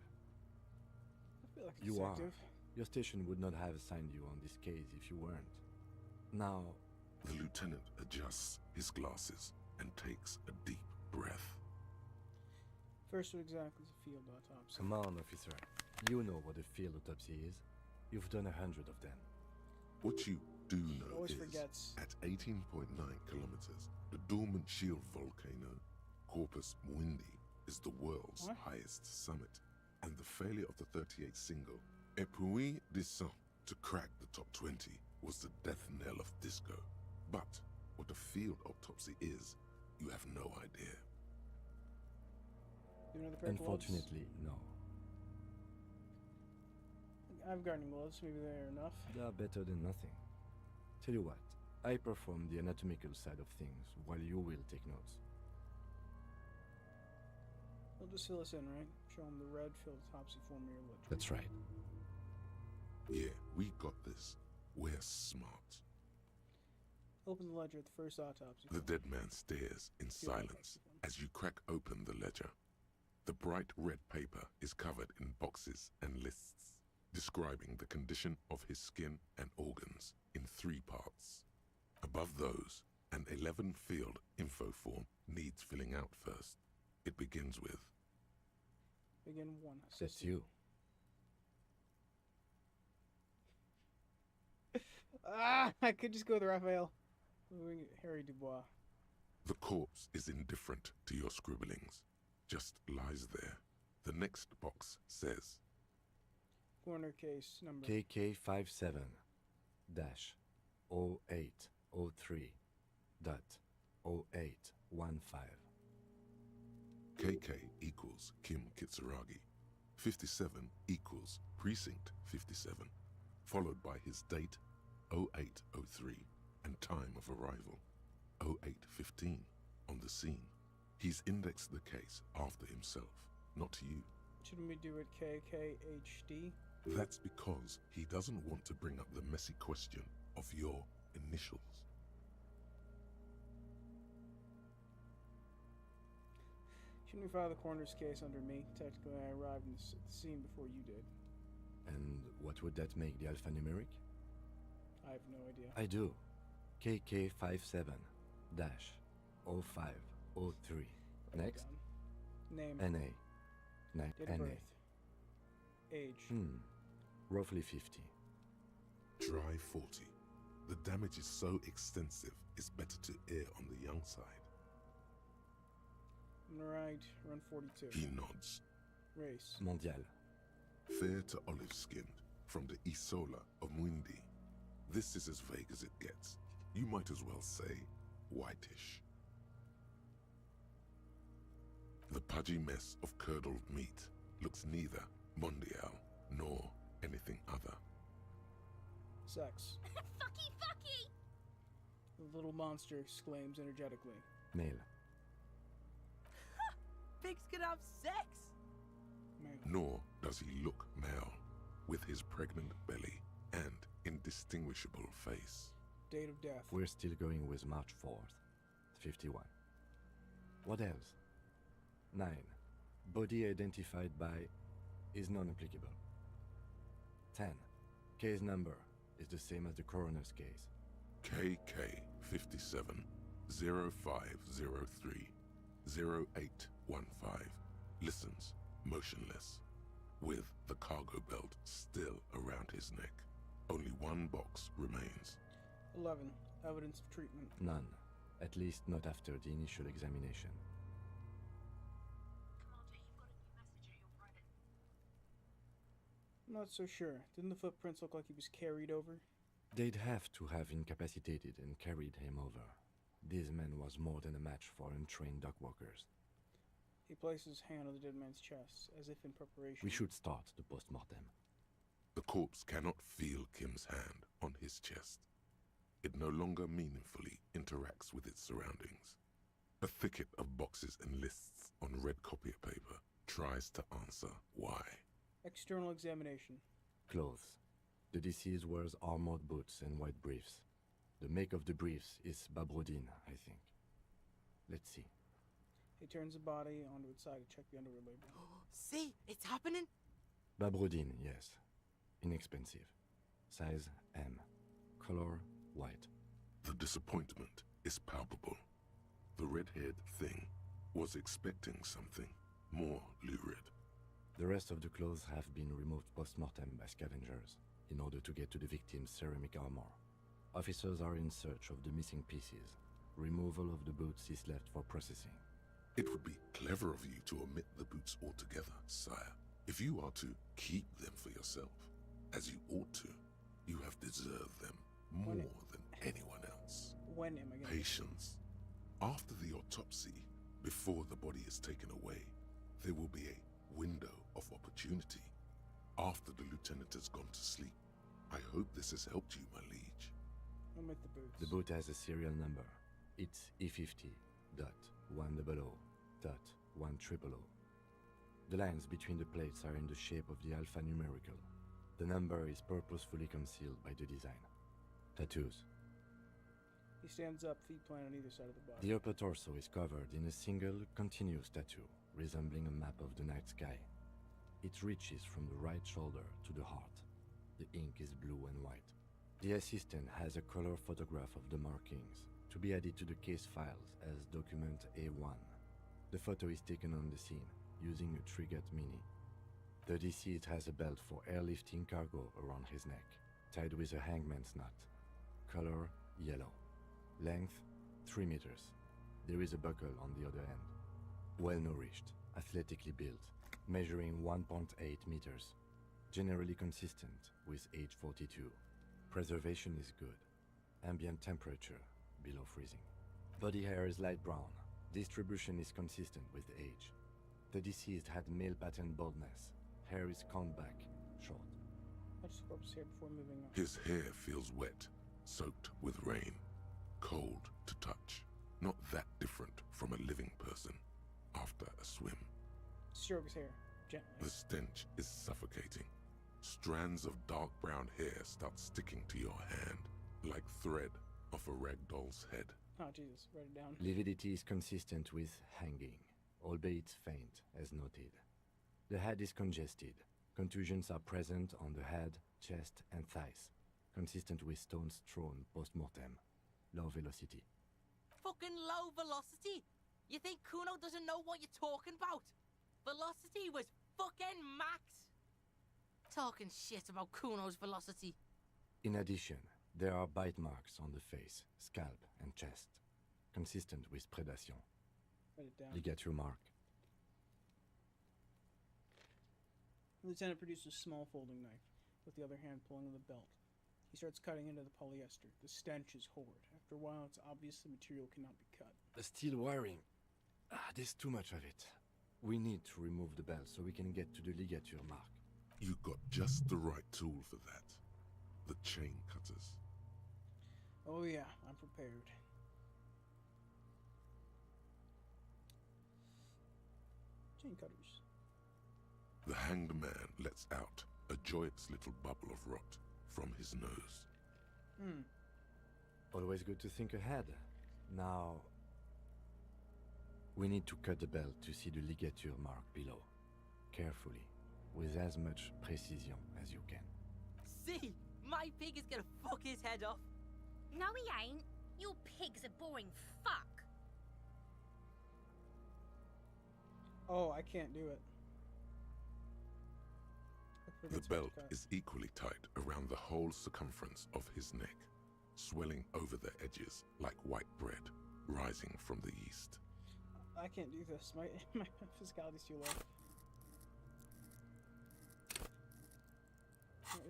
I feel like a You are. detective. Your station would not have assigned you on this case if you weren't. Now, The lieutenant adjusts his glasses and takes a deep breath. First, what exactly is a field autopsy? come on, officer. You know what a field autopsy is. You've done 100 of them. What you do know always is, forgets. at 18.9 kilometers, the dormant shield volcano, Corpus Muindi, is the world's What? highest summit, and the failure of the 38 single, Epui Descent, to crack the top 20 was the death knell of disco. But what a field autopsy is, you have no idea. Do you know the pair of gloves? Unfortunately, no. I have gardening gloves. Maybe they're enough. They are better than nothing. Tell you what, I perform the anatomical side of things while you will take notes. They'll just fill us in, right? Show them the red field autopsy form of your literature. That's right. Yeah, we got this. We're smart. Open the ledger at the first autopsy. The form. dead man stares in Field silence autopsy form. as you crack open the ledger. The bright red paper is covered in boxes and lists, describing the condition of his skin and organs in 3 parts. Above those, an 11-field info form needs filling out first. It begins with, Begin 1. That's assistant. you. I could just go with Raphael. Harry Dubois. the corpse is indifferent to your scribblings, just lies there. The next box says, Corner case number. KK57 dash 0803 dot 0815. KK equals Kim Kitsuragi. 57 equals Precinct 57, followed by his date 0803 and time of arrival 0815 on the scene. He's indexed the case after himself, not you. Shouldn't we do it KKHD? That's because he doesn't want to bring up the messy question of your initials. Shouldn't we file the coroner's case under me? Technically, I arrived in the scene before you did. And what would that make the alphanumeric? I have no idea. I do. KK57 dash 0503. Next. Name. NA. Date of NA. birth. Age. Roughly 50. Dry 40. The damage is so extensive, it's better to err on the young side. Right, run 42. He nods. Race. Mondial. Fair to olive-skinned, from the Isola of Muindi. This is as vague as it gets. You might as well say whitish. The pudgy mess of curdled meat looks neither mondial nor anything other. Sex. Fucky, fucky! The little monster exclaims energetically. Male. Pigs can have sex! Male. Nor does he look male, with his pregnant belly and indistinguishable face. Date of death. We're still going with March 4th. 51. What else? 9. Body identified by is non-applicable. 10. Case number is the same as the coroner's case. KK 57 0503 0815 listens motionless, with the cargo belt still around his neck. Only one box remains. 11. Evidence of treatment. None. At least not after the initial examination. Commander, you've got a new message at your private. I'm not so sure. Didn't the footprints look like he was carried over? They'd have to have incapacitated and carried him over. This man was more than a match for untrained dogwalkers. He placed his hand on the dead man's chest, as if in preparation. We should start the post-mortem. The corpse cannot feel Kim's hand on his chest. It no longer meaningfully interacts with its surroundings. A thicket of boxes and lists on red copier paper tries to answer why. External examination. Clothes. The deceased wears armored boots and white briefs. The make of the briefs is Babrodin, I think. Let's see. He turns the body onto its side to check the underwear label. See, it's happening. Babrodin, yes. Inexpensive. Size M. Color white. The disappointment is palpable. The red-haired thing was expecting something more lurid. The rest of the clothes have been removed post-mortem by scavengers in order to get to the victim's ceramic armor. Officers are in search of the missing pieces. Removal of the boots is left for processing. It would be clever of you to omit the boots altogether, sire. If you are to keep them for yourself, as you ought to, you have deserved them more than anyone else. When am I going to... Patience. After the autopsy, before the body is taken away, there will be a window of opportunity. After the lieutenant has gone to sleep. I hope this has helped you, my liege. Omit the boots. The boot has a serial number. It's E50.100.100. The lines between the plates are in the shape of the alphanumerical. The number is purposefully concealed by the design. Tattoos. He stands up, feet planted on either side of the body. The upper torso is covered in a single, continuous tattoo, resembling a map of the night sky. It reaches from the right shoulder to the heart. The ink is blue and white. The assistant has a color photograph of the markings, to be added to the case files as document A1. The photo is taken on the scene, using a Trigat Mini. The deceased has a belt for airlifting cargo around his neck, tied with a hangman's knot. Color yellow. Length 3 meters. There is a buckle on the other end. Well-nourished, athletically built, measuring 1.8 meters. Generally consistent with age 42. Preservation is good. Ambient temperature below freezing. Body hair is light brown. Distribution is consistent with age. The deceased had male pattern baldness. Hair is combed back, short. Touch the corpse's hair before moving on. His hair feels wet, soaked with rain, cold to touch. Not that different from a living person after a swim. Stroke his hair, gently. The stench is suffocating. Strands of dark brown hair start sticking to your hand, like thread off a rag doll's head. Oh, Jesus, write it down. Lividity is consistent with hanging, albeit faint, as noted. The head is congested. Contusions are present on the head, chest, and thighs, consistent with stones thrown post-mortem. Low velocity. Fucking low velocity? You think Kuno doesn't know what you're talking about? Velocity was fucking max. Talking shit about Kuno's velocity. In addition, there are bite marks on the face, scalp, and chest, consistent with predation. Write it down. Ligature mark. The lieutenant produces a small folding knife, with the other hand pulling on the belt. He starts cutting into the polyester. The stench is horrid. After a while, it's obvious the material cannot be cut. The steel wiring. There's too much of it. We need to remove the belt so we can get to the ligature mark. You got just the right tool for that. The chain cutters. Oh yeah, I'm prepared. Chain cutters. The hanged man lets out a joyous little bubble of rot from his nose. Always good to think ahead. Now, we need to cut the belt to see the ligature mark below. Carefully, with as much precision as you can. See, my pig is gonna fuck his head off. No, he ain't. Your pig's a boring fuck. Oh, I can't do it. The belt is equally tight around the whole circumference of his neck, swelling over the edges like white bread rising from the yeast. I can't do this. My physicality's too low.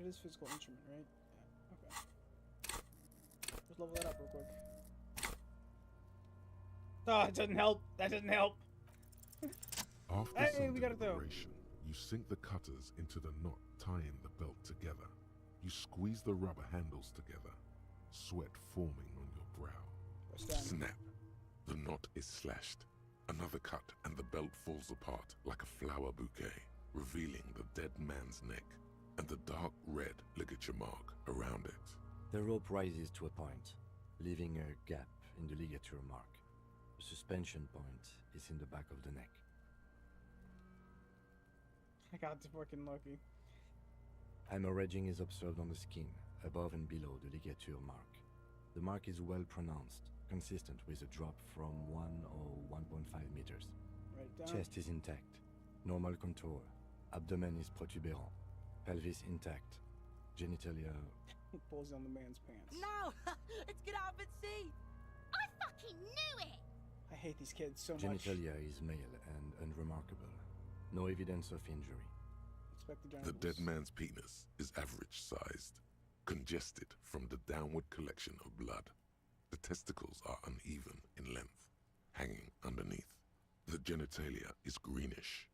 It is physical instrument, right? Yeah. Okay. Let's level that up real quick. Oh, it doesn't help. That doesn't help. After Hey, some we got it though. deliberation, you sink the cutters into the knot tying the belt together. You squeeze the rubber handles together, sweat forming on your brow. Press down. Snap. The knot is slashed. Another cut and the belt falls apart like a flower bouquet, revealing the dead man's neck and the dark red ligature mark around it. The rope rises to a point, leaving a gap in the ligature mark. The suspension point is in the back of the neck. I got fucking lucky. Hemorrhaging is observed on the skin, above and below the ligature mark. The mark is well pronounced, consistent with a drop from 1 or 1.5 meters. Write it down. Chest is intact, normal contour. Abdomen is protuberant, pelvis intact, genitalia. Pulls down the man's pants. No! Let's get out and see! I fucking knew it! I hate these kids so much. Genitalia is male and unremarkable. No evidence of injury. Inspect the The genitals. dead man's penis is average sized, congested from the downward collection of blood. The testicles are uneven in length, hanging underneath. The genitalia is greenish.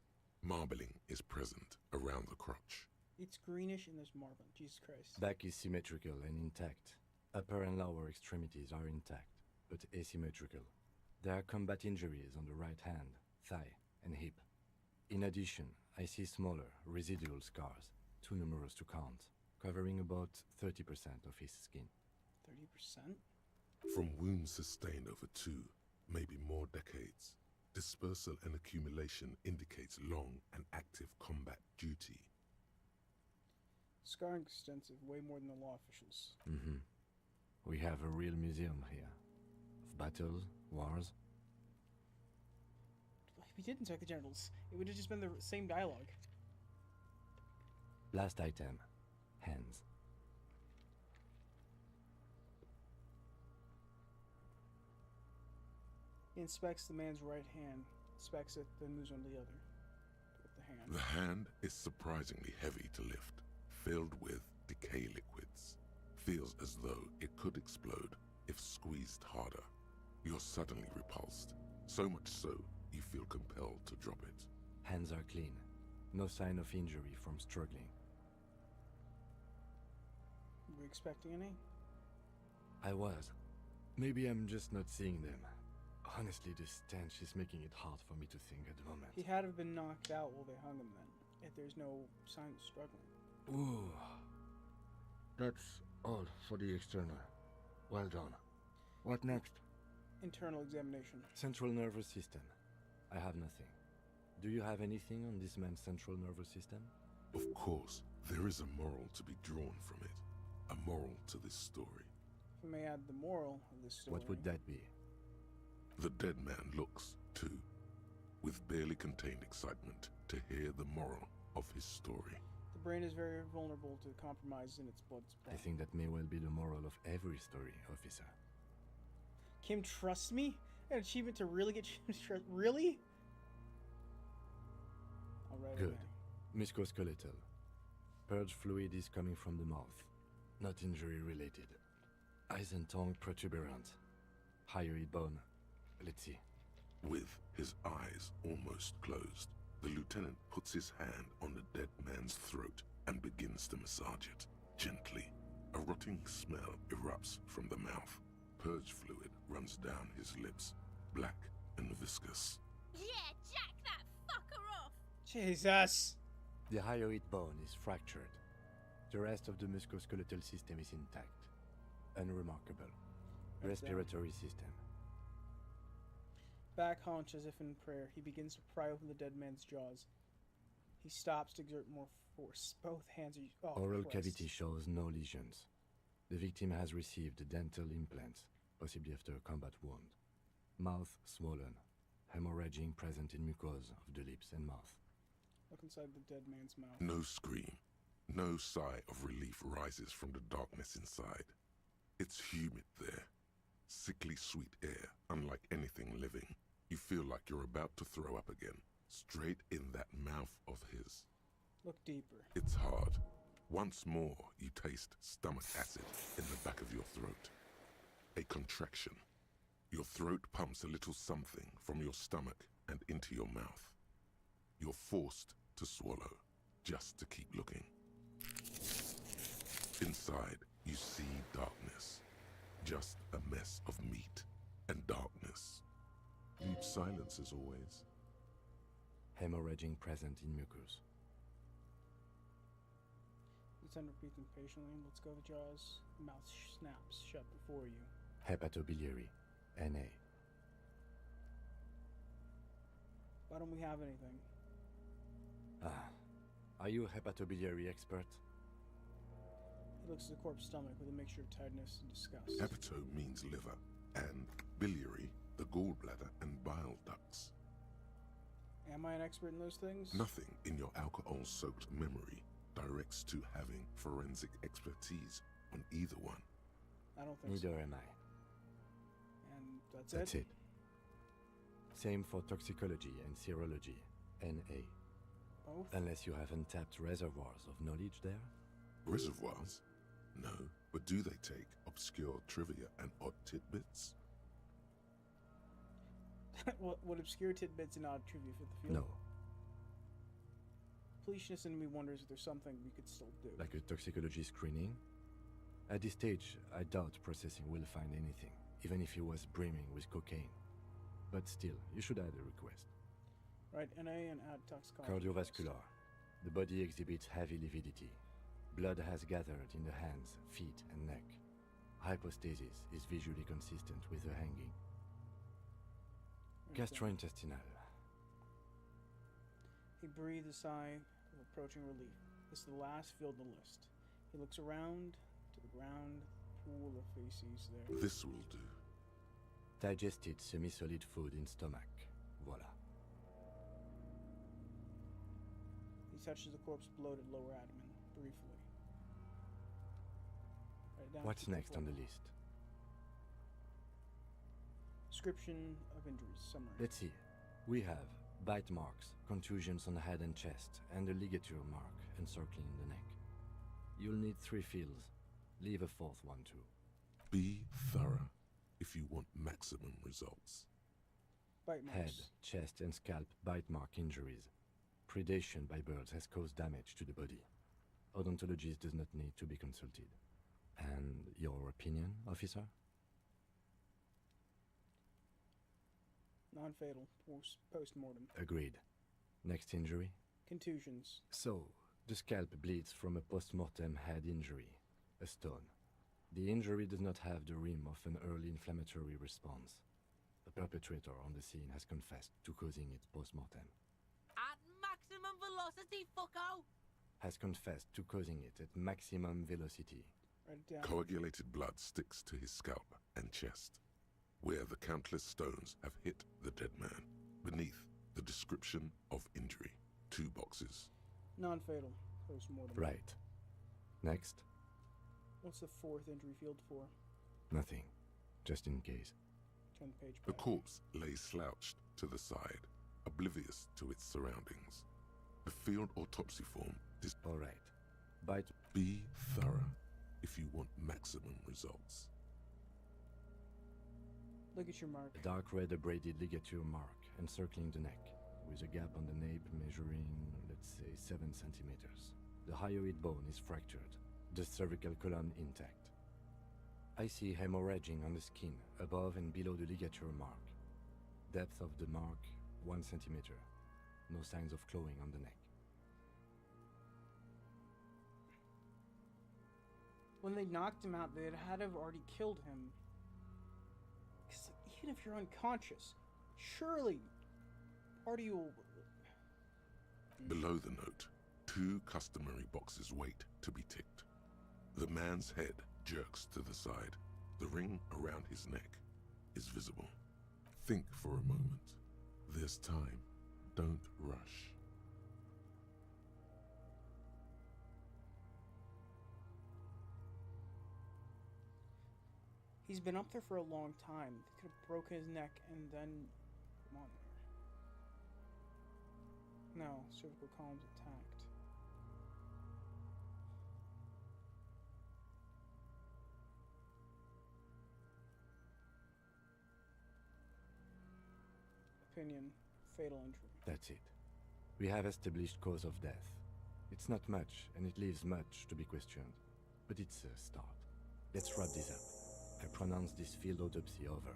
Marbling is present around the crotch. It's greenish and there's marbling. Jesus Christ. Back is symmetrical and intact. Upper and lower extremities are intact, but asymmetrical. There are combat injuries on the right hand, thigh, and hip. In addition, I see smaller, residual scars, too numerous to count, covering about 30% of his skin. 30%? From wounds sustained over 2, maybe more decades, dispersal and accumulation indicates long and active combat duty. Scarring extensive, way more than the law officials. We have a real museum here. Of battles, wars. If we did inspect the genitals, it would have just been the same dialogue. Last item, hands. He inspects the man's right hand, inspects it, then moves on to the other. With the hand. The hand is surprisingly heavy to lift, filled with decay liquids. Feels as though it could explode if squeezed harder. You're suddenly repulsed, so much so you feel compelled to drop it. Hands are clean. No sign of injury from struggling. Were you expecting any? I was. Maybe I'm just not seeing them. Honestly, the stench is making it hard for me to think at the moment. He had to have been knocked out while they hung him then, if there's no sign of struggling. Ooh. That's all for the external. Well done. What next? Internal examination. Central nervous system. I have nothing. Do you have anything on this man's central nervous system? Of course, there is a moral to be drawn from it. A moral to this story. If I may add the moral of this story. What would that be? The dead man looks, too, with barely contained excitement to hear the moral of his story. The brain is very vulnerable to compromise in its blood supply. I think that may well be the moral of every story, officer. Kim, trust me? An achievement to really get you to trust. Really? Alright. Good. Musculoskeletal. Purge fluid is coming from the mouth. Not injury related. Eyes and tongue protuberant. Hyoid bone. Let's see. With his eyes almost closed, the lieutenant puts his hand on the dead man's throat and begins to massage it, gently. A rotting smell erupts from the mouth. Purge fluid runs down his lips, black and viscous. Yeah, jack that fucker off! Jesus! The hyoid bone is fractured. The rest of the musculoskeletal system is intact. Unremarkable. Respiratory system. Back hunched as if in prayer, he begins to pry open the dead man's jaws. He stops to exert more force. Both hands are... Oh, Oral Christ. cavity shows no lesions. The victim has received dental implants, possibly after a combat wound. Mouth swollen. Hemorrhaging present in mucosa of the lips and mouth. Look inside the dead man's mouth. No scream, no sigh of relief rises from the darkness inside. It's humid there. Sickly sweet air, unlike anything living. You feel like you're about to throw up again, straight in that mouth of his. Look deeper. It's hard. Once more, you taste stomach acid in the back of your throat. A contraction. Your throat pumps a little something from your stomach and into your mouth. You're forced to swallow, just to keep looking. Inside, you see darkness. Just a mess of meat and darkness. Deep silence as always. Hemorrhaging present in mucus. Lieutenant repeats impatiently and lets go of the jaws. Mouth snaps shut before you. Hepatobiliary. NA. Why don't we have anything? Are you a hepatobiliary expert? He looks at the corpse's stomach with a mixture of tiredness and disgust. Hepato means liver, and biliary, the gallbladder and bile ducts. Am I an expert in those things? Nothing in your alcohol-soaked memory directs to having forensic expertise on either one. I don't think Neither so. am I. And That's it. Same for toxicology and serology. NA. Both? Unless you have untapped reservoirs of knowledge there? Reservoirs? No, but do they take obscure trivia and odd tidbits? what obscure tidbits and odd trivia for the field? No. Policeness in me wonders if there's something we could still do. Like a toxicology screening? At this stage, I doubt processing will find anything, even if he was brimming with cocaine. But still, you should add a request. Right, NA and add toxicology. Cardiovascular. The body exhibits heavy lividity. Blood has gathered in the hands, feet, and neck. Hypostasis is visually consistent with the hanging. Gastrointestinal. He breathes a sigh of approaching relief. This is the last field in the list. He looks around to the ground, pool of feces there. This will do. Digested semi-solid food in stomach. Voila. He touches the corpse's bloated lower abdomen, briefly. Right down What's to next on the floor. list? Description of injuries, summary. Let's see. We have bite marks, contusions on the head and chest, and a ligature mark encircling the neck. You'll need 3 fields. Leave a 4th one too. Be thorough if you want maximum results. Bite marks. Head, chest, and scalp bite mark injuries. Predation by birds has caused damage to the body. Odontologist does not need to be consulted. And your opinion, officer? Non-fatal. Post-mortem. Agreed. Next injury? Contusions. So, the scalp bleeds from a post-mortem head injury, a stone. The injury does not have the rim of an early inflammatory response. The perpetrator on the scene has confessed to causing it post-mortem. At maximum velocity, fucko! Has confessed to causing it at maximum velocity. Write it down. Coagulated blood sticks to his scalp and chest, where the countless stones have hit the dead man. Beneath, the description of injury. 2 boxes. Non-fatal. Post-mortem. Right. Next? What's the 4th injury field for? Nothing. Just in case. Turn the page The back. corpse lay slouched to the side, oblivious to its surroundings. The field autopsy form is Alright. Bite. be thorough if you want maximum results. Ligature mark. A dark red abraded ligature mark encircling the neck, with a gap on the nape measuring, let's say, 7 centimeters. The hyoid bone is fractured, the cervical column intact. I see hemorrhaging on the skin, above and below the ligature mark. Depth of the mark, 1 centimeter. No signs of clawing on the neck. When they knocked him out, they'd had to have already killed him. 'Cause even if you're unconscious, surely part of you will... Below the note, 2 customary boxes wait to be ticked. The man's head jerks to the side. The ring around his neck is visible. Think for a moment. There's time. Don't rush. He's been up there for a long time. They could have broken his neck and then put him on there. No, cervical column's intact. opinion, fatal injury. That's it. We have established cause of death. It's not much, and it leaves much to be questioned. But it's a start. Let's wrap this up. I pronounce this field autopsy over.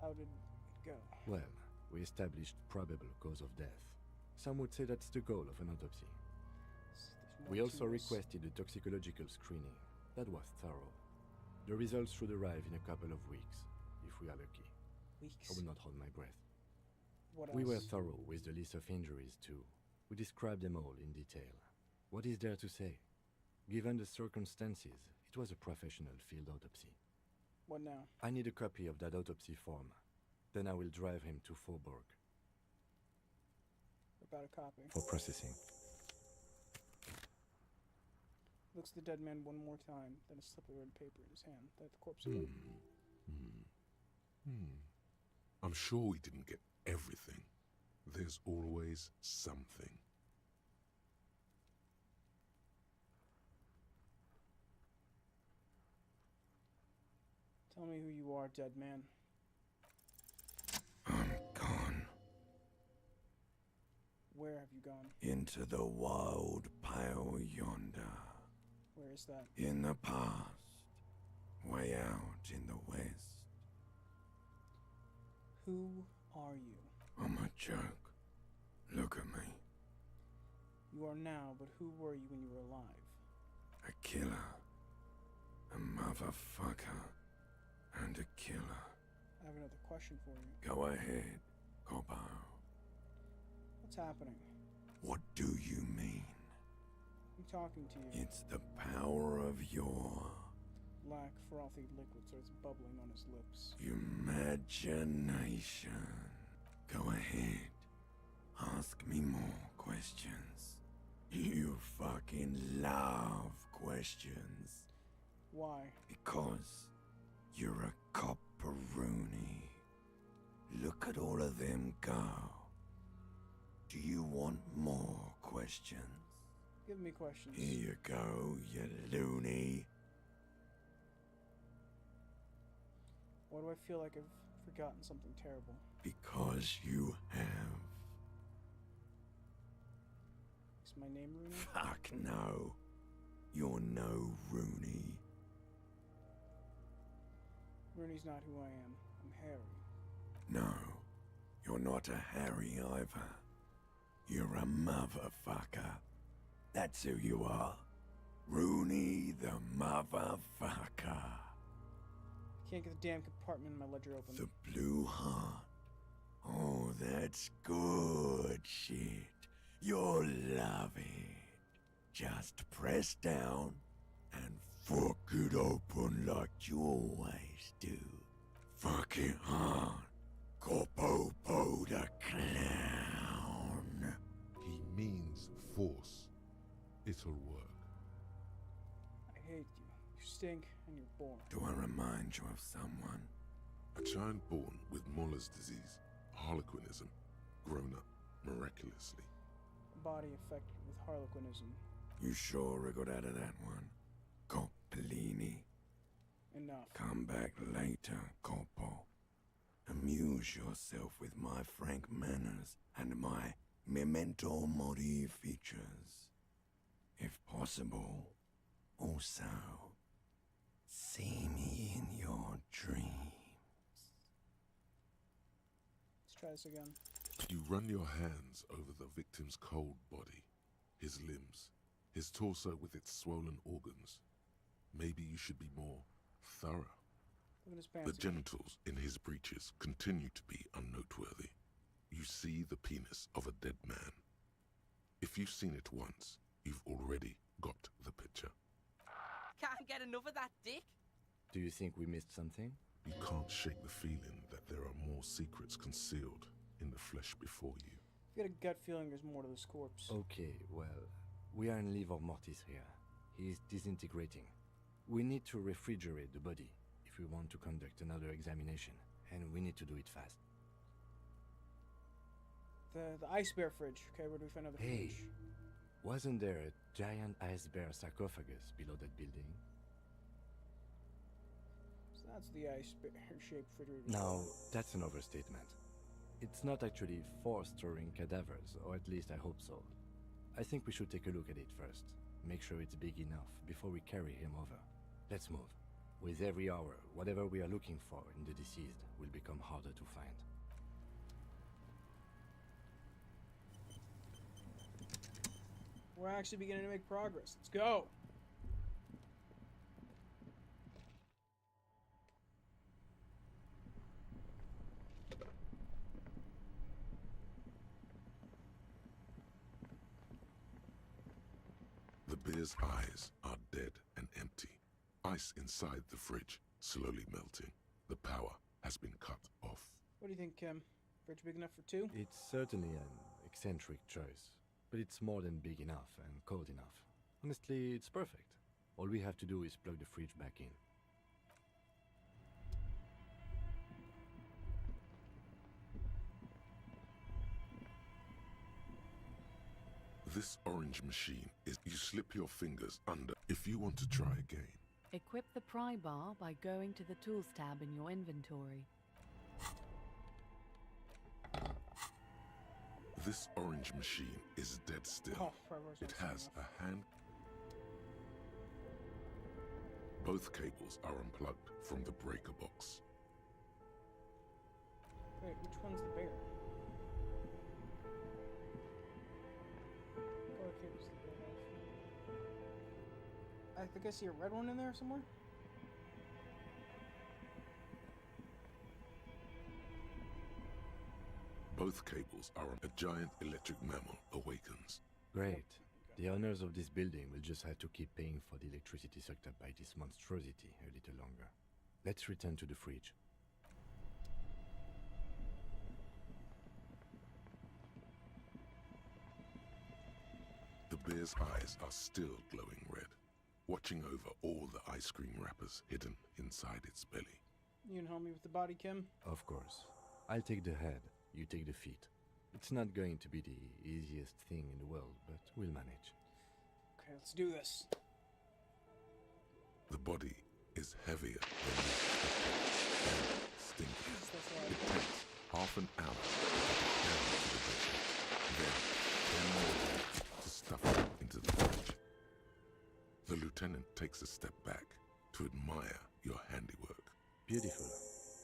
How did it go? Well, we established probable cause of death. Some would say that's the goal of an autopsy. There's more We to also this. requested a toxicological screening. That was thorough. The results should arrive in a couple of weeks, if we are lucky. Weeks. I will not hold my breath. What else? We were thorough with the list of injuries, too. We described them all in detail. What is there to say? Given the circumstances, it was a professional field autopsy. What now? I need a copy of that autopsy form. Then I will drive him to Faubourg About a copy. for processing. Looks at the dead man one more time, then a slip of red paper in his hand. That the corpse Hmm. away. I'm sure we didn't get everything. There's always something. Tell me who you are, dead man. I'm gone Where have you gone? into the wild pale yonder. Where is that? In the past, way out in the west. Who are you? I'm a joke. Look at me. You are now, but who were you when you were alive? A killer. A motherfucker. And a killer. I have another question for you. Go ahead, Corpo. What's happening? What do you mean? I'm talking to you. It's the power of your Black, frothy liquid starts bubbling on his lips. imagination. Go ahead. Ask me more questions. You fucking love questions. Why? Because you're a copperoonie. Look at all of them go. Do you want more questions? Give me questions. Here you go, you loony. Why do I feel like I've forgotten something terrible? Because you have. Is my name Rooney? Fuck no. You're no Rooney. Rooney's not who I am. I'm Harry. No, you're not a Harry either. You're a motherfucker. That's who you are. Rooney the motherfucker. Can't get the damn compartment in my ledger open. The Blue Heart. Oh, that's good shit. You'll love it. Just press down and fuck it open like you always do. Fuck it hard. Corpo the clown. He means force. It'll work. I hate you. You stink and you're born. Do I remind you of someone? A child born with Muller's disease, harlequinism, grown up miraculously. A body affected with harlequinism. You sure wriggled out of that one? Coppolini. Enough. Come back later, Corpo. Amuse yourself with my frank manners and my memento mori features. If possible, also, see me in your dreams. Let's try this again. You run your hands over the victim's cold body, his limbs, his torso with its swollen organs. Maybe you should be more thorough. Look at his The pants. genitals in his breeches continue to be unnoteworthy. You see the penis of a dead man. If you've seen it once, you've already got the picture. Can't get enough of that dick. Do you think we missed something? You can't shake the feeling that there are more secrets concealed in the flesh before you. I've got a gut feeling there's more to this corpse. Okay, well, we are in livor mortis here. He is disintegrating. We need to refrigerate the body if we want to conduct another examination, and we need to do it fast. The ice bear fridge. Okay, where do we find another Hey, fridge? wasn't there a giant ice bear sarcophagus below that building? That's the ice-shaped refrigerator. Now, that's an overstatement. It's not actually for storing cadavers, or at least I hope so. I think we should take a look at it first. Make sure it's big enough before we carry him over. Let's move. With every hour, whatever we are looking for in the deceased will become harder to find. We're actually beginning to make progress. Let's go! The bear's eyes are dead and empty. Ice inside the fridge, slowly melting. The power has been cut off. What do you think, Kim? Fridge big enough for two? It's certainly an eccentric choice, but it's more than big enough and cold enough. Honestly, it's perfect. All we have to do is plug the fridge back in. This orange machine is you slip your fingers under if you want to try again. Equip the pry bar by going to the Tools tab in your inventory. This orange machine is dead still. It has a hand. Both cables are unplugged from the breaker box. Wait, which one's the bear? Color cable's the bear off. I think I see a red one in there somewhere. Both cables are on. A giant electric mammal awakens. Great. The owners of this building will just have to keep paying for the electricity sucked up by this monstrosity a little longer. Let's return to the fridge. The bear's eyes are still glowing red, watching over all the ice cream wrappers hidden inside its belly. You can help me with the body, Kim? Of course. I'll take the head, you take the feet. It's not going to be the easiest thing in the world, but we'll manage. Okay, let's do this. The body is heavier than you expected and stinky. It takes half an hour to get it down to the bed, then 10 more minutes to stuff it into the fridge. The lieutenant takes a step back to admire your handiwork. Beautiful.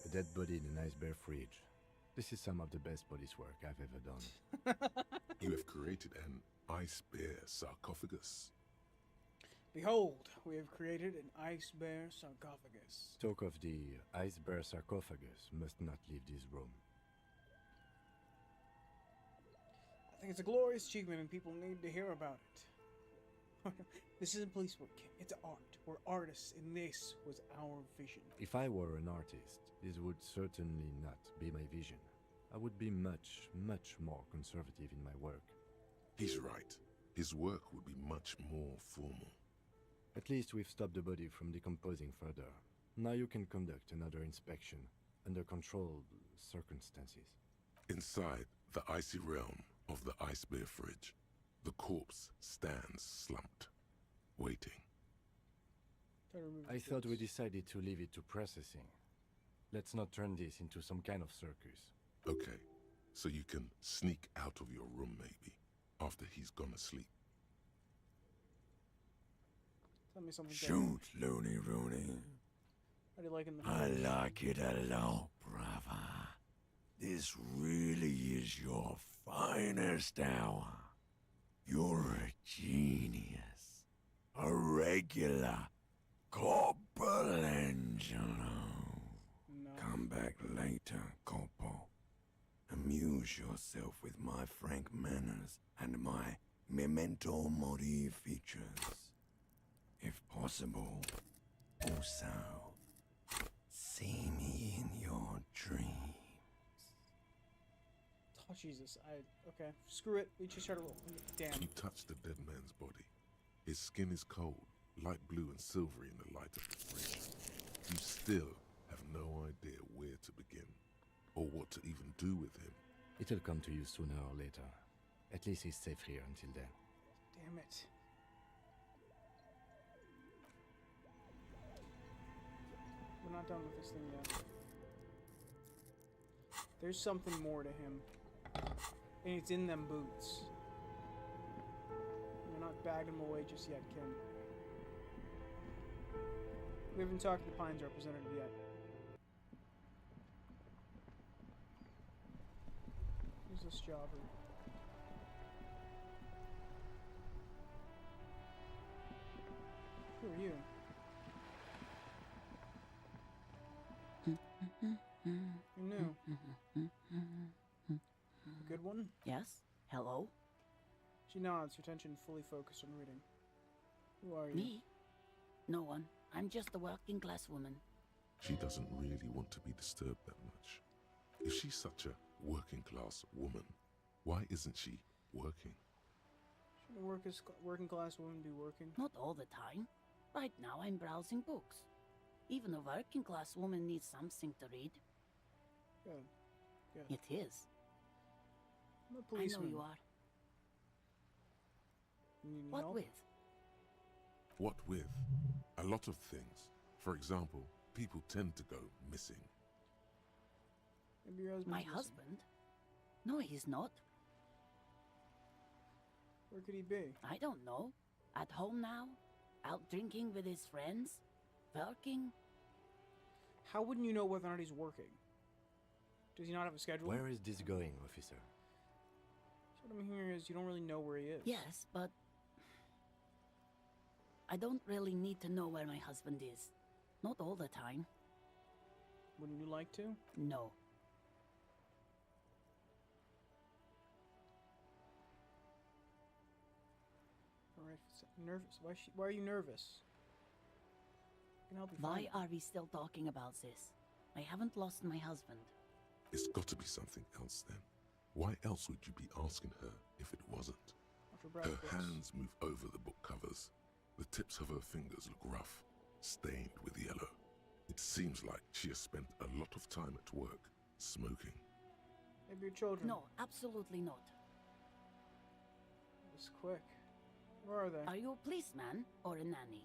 A dead body in a nice bare fridge. This is some of the best police work I've ever done. You have created an ice bear sarcophagus. Behold, we have created an ice bear sarcophagus. Talk of the ice bear sarcophagus must not leave this room. I think it's a glorious achievement and people need to hear about it. This isn't police work, Kim. It's art. We're artists, and this was our vision. If I were an artist, this would certainly not be my vision. I would be much, much more conservative in my work. He's right. His work would be much more formal. At least we've stopped the body from decomposing further. Now you can conduct another inspection under controlled circumstances. Inside the icy realm of the ice bear fridge, the corpse stands slumped, waiting. I thought we decided to leave it to processing. Let's not turn this into some kind of circus. Okay, so you can sneak out of your room maybe, after he's gone to sleep. Tell me something. Shoot, Looney Rooney. How do you like in the I like it a lot, brother. This really is your finest hour. You're a genius. A regular Corporal Angelo. No. Come back later, Corporal. Amuse yourself with my frank manners and my memento mori features. If possible, also, see me in your dreams. Oh, Jesus. Okay. Screw it. We just started. Damn. You touch the dead man's body. His skin is cold, light blue and silvery in the light of the fridge. You still have no idea where to begin, or what to even do with him. It'll come to you sooner or later. At least he's safe here until then. Damn it. We're not done with this thing yet. There's something more to him. And it's in them boots. You're not bagging him away just yet, Kim. We haven't talked to the Pines representative yet. Who's this jobber? Who are you? You're new. A good one? Yes? Hello? She nods, her attention fully focused on reading. Who are you? Me? No one. I'm just a working class woman. She doesn't really want to be disturbed that much. If she's such a working class woman, why isn't she working? Shouldn't a working class woman be working? Not all the time. Right now I'm browsing books. Even a working class woman needs something to read. Good. Good. It is. I'm a I policeman. know you are. You need any What help? with? What with? A lot of things. For example, people tend to go missing. Maybe your husband's My missing. husband? No, he's not. Where could he be? I don't know. At home now? Out drinking with his friends? Working? How wouldn't you know whether or not he's working? Does he not have a schedule? Where is this going, officer? So what I'm hearing is you don't really know where he is. Yes, but I don't really need to know where my husband is. Not all the time. Wouldn't you like to? No. Alright, nervous. Why are you nervous? I can help you Why find him. are we still talking about this? I haven't lost my husband. It's got to be something else then. Why else would you be asking her if it wasn't? After Brad Her quits. hands move over the book covers. The tips of her fingers look rough, stained with yellow. It seems like she has spent a lot of time at work, smoking. Maybe your children. No, absolutely not. It was quick. Where are they? Are you a policeman or a nanny?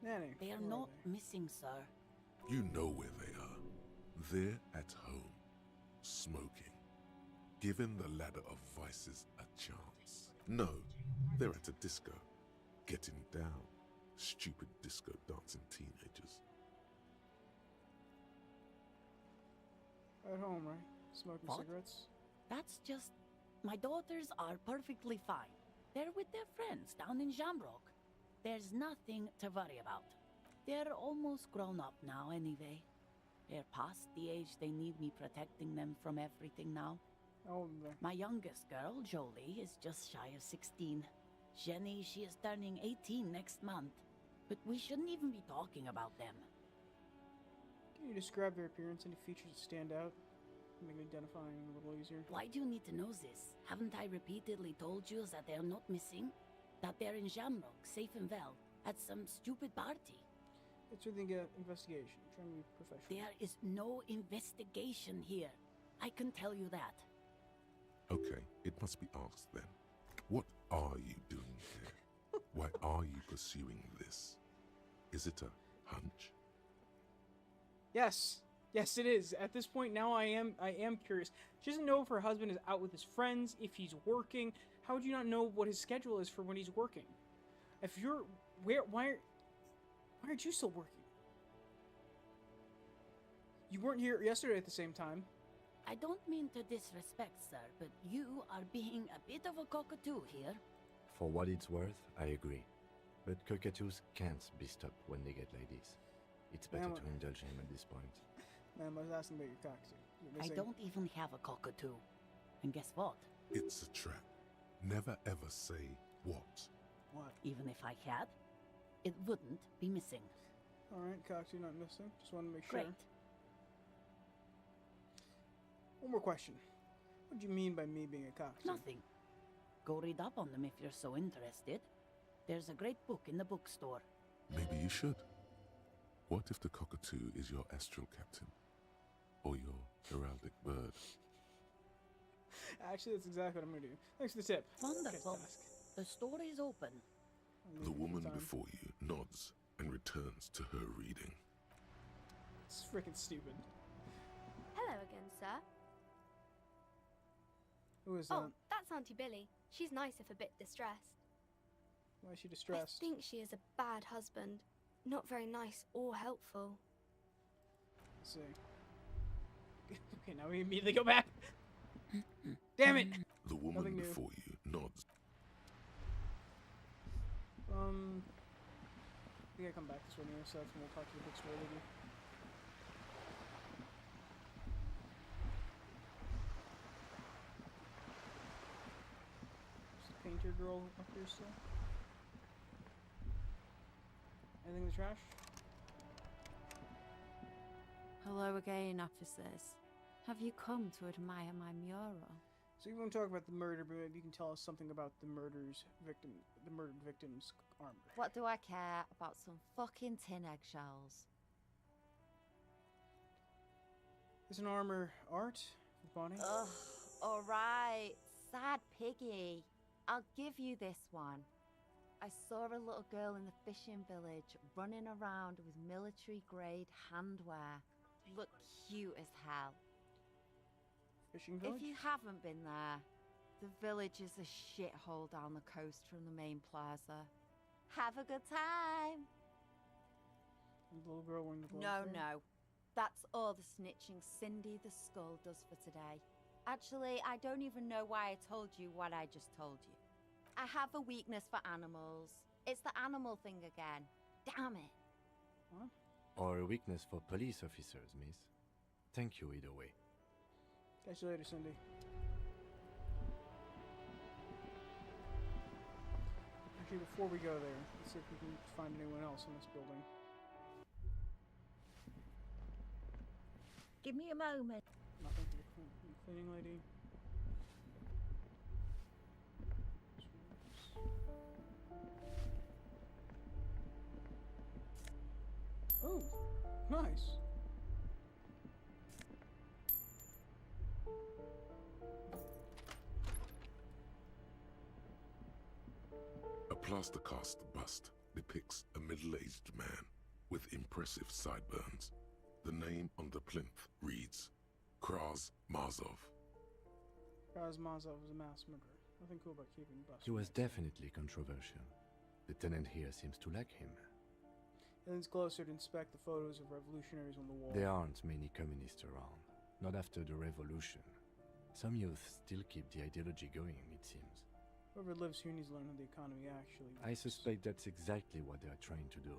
Nanny. They are where not missing, sir. You know where they are. They're at home, smoking, giving the ladder of vices a chance. No, they're at a disco, getting down. Stupid disco dancing teenagers. At home, right? Smoking What? cigarettes? That's just... My daughters are perfectly fine. They're with their friends down in Jamrock. There's nothing to worry about. They're almost grown up now anyway. They're past the age they need me protecting them from everything now. How old are they? My youngest girl, Jolie, is just shy of 16. Jenny, she is turning 18 next month. But we shouldn't even be talking about them. Can you describe their appearance? Any features that stand out? Make identifying a little easier. Why do you need to know this? Haven't I repeatedly told you that they're not missing? That they're in Jamrock, safe and well, at some stupid party? It's through the investigation. Trying to be professional. There is no investigation here. I can tell you that. Okay, it must be asked then. What are you doing here? Why are you pursuing this? Is it a hunch? Yes. Yes, it is. At this point now I am curious. She doesn't know if her husband is out with his friends, if he's working. How would you not know what his schedule is for when he's working? If you're why aren't you still working? You weren't here yesterday at the same time. I don't mean to disrespect, sir, but you are being a bit of a cockatoo here. For what it's worth, I agree. But cockatoos can't be stopped when they get ladies. It's better Ma'am, to indulge him at this point. Ma'am, I was asking about your cockatoo. You're I missing- don't even have a cockatoo. And guess what? It's a trap. Never ever say what. What? Even if I had, it wouldn't be missing. Alright, cockatoo not missing. Just wanted to make sure. Great. One more question. What do you mean by me being a cockatoo? Nothing. Go read up on them if you're so interested. There's a great book in the bookstore. Maybe you should. What if the cockatoo is your astral captain? Or your heraldic bird? Actually, that's exactly what I'm gonna do. Thanks for the tip. Wonderful. Okay, task. The store is open. I'll leave The you for woman time. before you nods and returns to her reading. It's freaking stupid. Hello again, sir. Who is that? Oh, that's Auntie Billy. She's nice if a bit distressed. Why is she I distressed? think she is a bad husband. Not very nice or helpful. Let's see. Okay, now we immediately go back. Damn it! The woman Nothing new. before you nods. We gotta come back this way near, so that's when we'll talk to the bookstore lady. Is the painter girl up here still? Anything in the trash? Hello again, officers. Have you come to admire my mural? So you won't talk about the murder, but maybe you can tell us something about the murdered victim's armor. What do I care about some fucking tin eggshells? Is an armor art, Bonnie? Ugh, alright. Sad piggy. I'll give you this one. I saw a little girl in the fishing village running around with military-grade handwear. Looked cute as hell. Fishing village? If you haven't been there, the village is a shithole down the coast from the main plaza. Have a good time! The little girl wearing the gloves No, there? no. That's all the snitching Cindy the Skull does for today. Actually, I don't even know why I told you what I just told you. I have a weakness for animals. It's the animal thing again. Damn it. What? Or a weakness for police officers, miss. Thank you either way. Catch you later, Cindy. Actually, before we go there, let's see if we can find anyone else in this building. Give me a moment. Nothing for the cleaning lady. Oh, nice. A plaster cast bust depicts a middle-aged man with impressive sideburns. The name on the plinth reads Kraz Mazov. Razmazov was a mass murderer. Nothing cool about keeping busts. He was definitely controversial. The tenant here seems to like him. He leans closer to inspect the photos of revolutionaries on the wall. There aren't many communists around. Not after the revolution. Some youth still keep the ideology going, it seems. Whoever lives here needs to learn how the economy actually works. I suspect that's exactly what they are trying to do.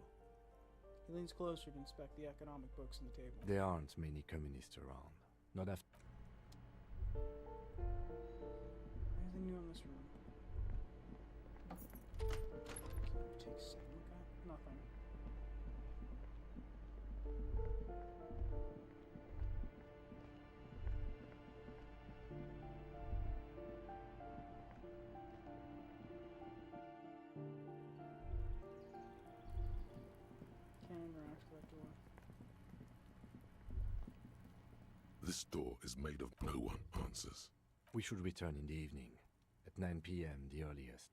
He leans closer to inspect the economic books on the table. There aren't many communists around. Not after... Anything new in this room? Take a second look at nothing. Can't interact with that door. This door is made of no one answers. We should return in the evening. At 9 p.m. the earliest.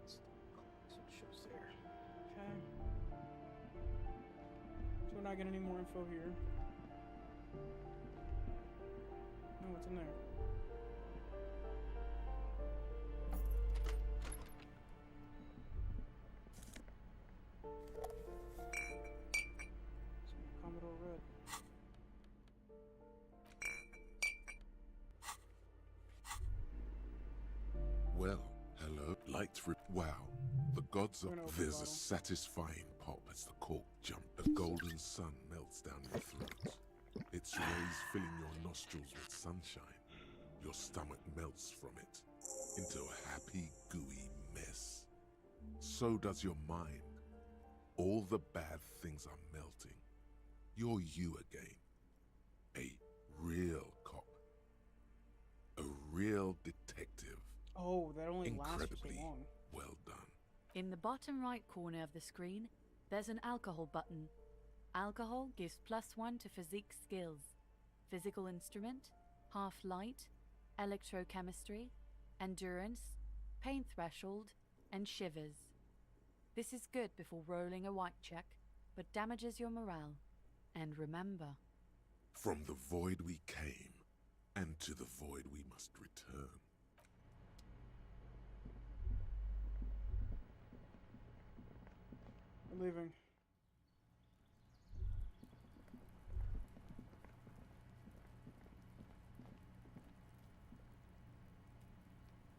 So it shows there. Okay. So we're not getting any more info here. No, what's in there? Commodore Red. Well, hello. Wow. The gods We're are. gonna open There's the a bottle. satisfying pop as the cork jump. A golden sun melts down your throat. Its rays filling your nostrils with sunshine. Your stomach melts from it into a happy, gooey mess. So does your mind. All the bad things are melting. You're you again. A real cop. A real detective. Oh, that only lasts for so Incredibly long. well done. In the bottom right corner of the screen, there's an alcohol button. Alcohol gives +1 to physique skills. Physical instrument, half light, electrochemistry, endurance, pain threshold, and shivers. This is good before rolling a white check, but damages your morale. And remember, From the void we came, and to the void we must return. I'm leaving.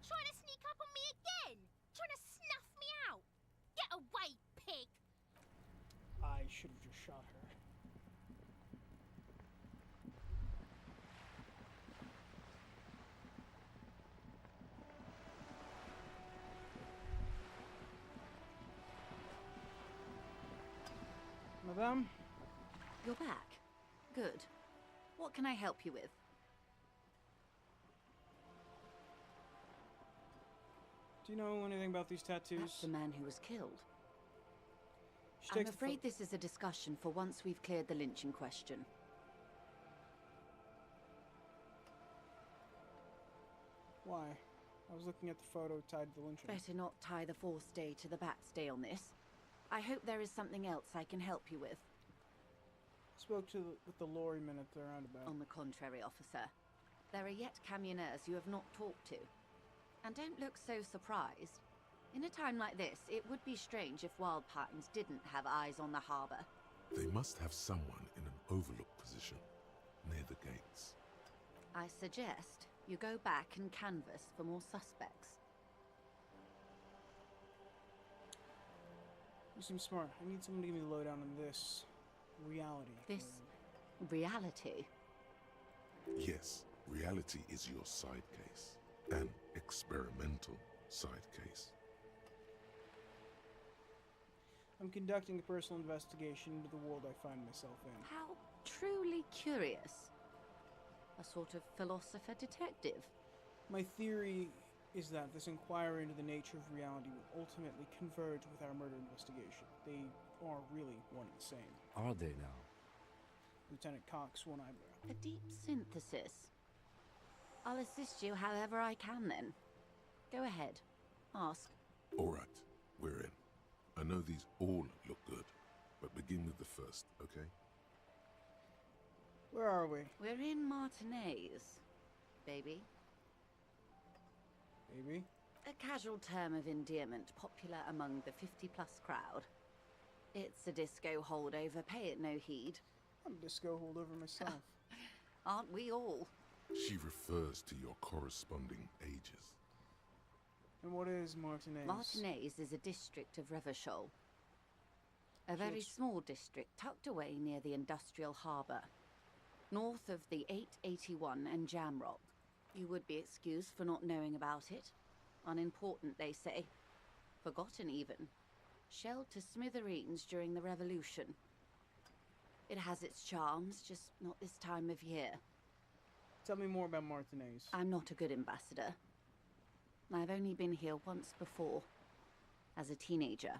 Trying to sneak up on me again? Trying to snuff me out? Get away, pig! I should have just shot her. Madame? You're back. Good. What can I help you with? Do you know anything about these tattoos? That's the man who was killed. She I'm takes the afraid this is a discussion for once we've cleared the lynching question. Why? I was looking at the photo tied to the lynching. Better not tie the forced day to the Bat's day on this. I hope there is something else I can help you with. Spoke to with the lorryman at the roundabout. On the contrary, officer. There are yet camionneurs you have not talked to. And don't look so surprised. In a time like this, it would be strange if Wild Pines didn't have eyes on the harbor. They must have someone in an overlook position, near the gates. I suggest you go back and canvass for more suspects. You seem smart. I need someone to give me the lowdown on this reality. This reality? Yes, reality is your side case. An experimental side case. I'm conducting a personal investigation into the world I find myself in. How truly curious. A sort of philosopher detective. My theory is that this inquiry into the nature of reality will ultimately converge with our murder investigation. They are really one and the same. Are they now? Lieutenant Cox, one eyebrow. A deep synthesis. I'll assist you however I can then. Go ahead. Ask. All right, we're in. I know these all look good, but begin with the first, okay? Where are we? We're in Martinez, baby. Baby? A casual term of endearment popular among the 50-plus crowd. It's a disco holdover, pay it no heed. I'm a disco holdover myself. Aren't we all? She refers to your corresponding ages. And what is Martinez? Martinez is a district of Revachol. A very small district tucked away near the industrial harbour. North of the 881 and Jamrock. You would be excused for not knowing about it. Unimportant, they say. Forgotten, even. Shelled to smithereens during the Revolution. It has its charms, just not this time of year. Tell me more about Martinez. I'm not a good ambassador. I've only been here once before, as a teenager.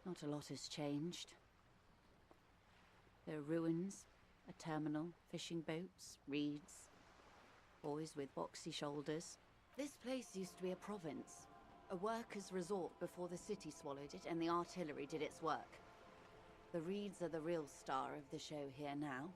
Not a lot has changed. There are ruins, a terminal, fishing boats, reeds, boys with boxy shoulders. This place used to be a province, a workers' resort before the city swallowed it and the artillery did its work. The reeds are the real star of the show here now.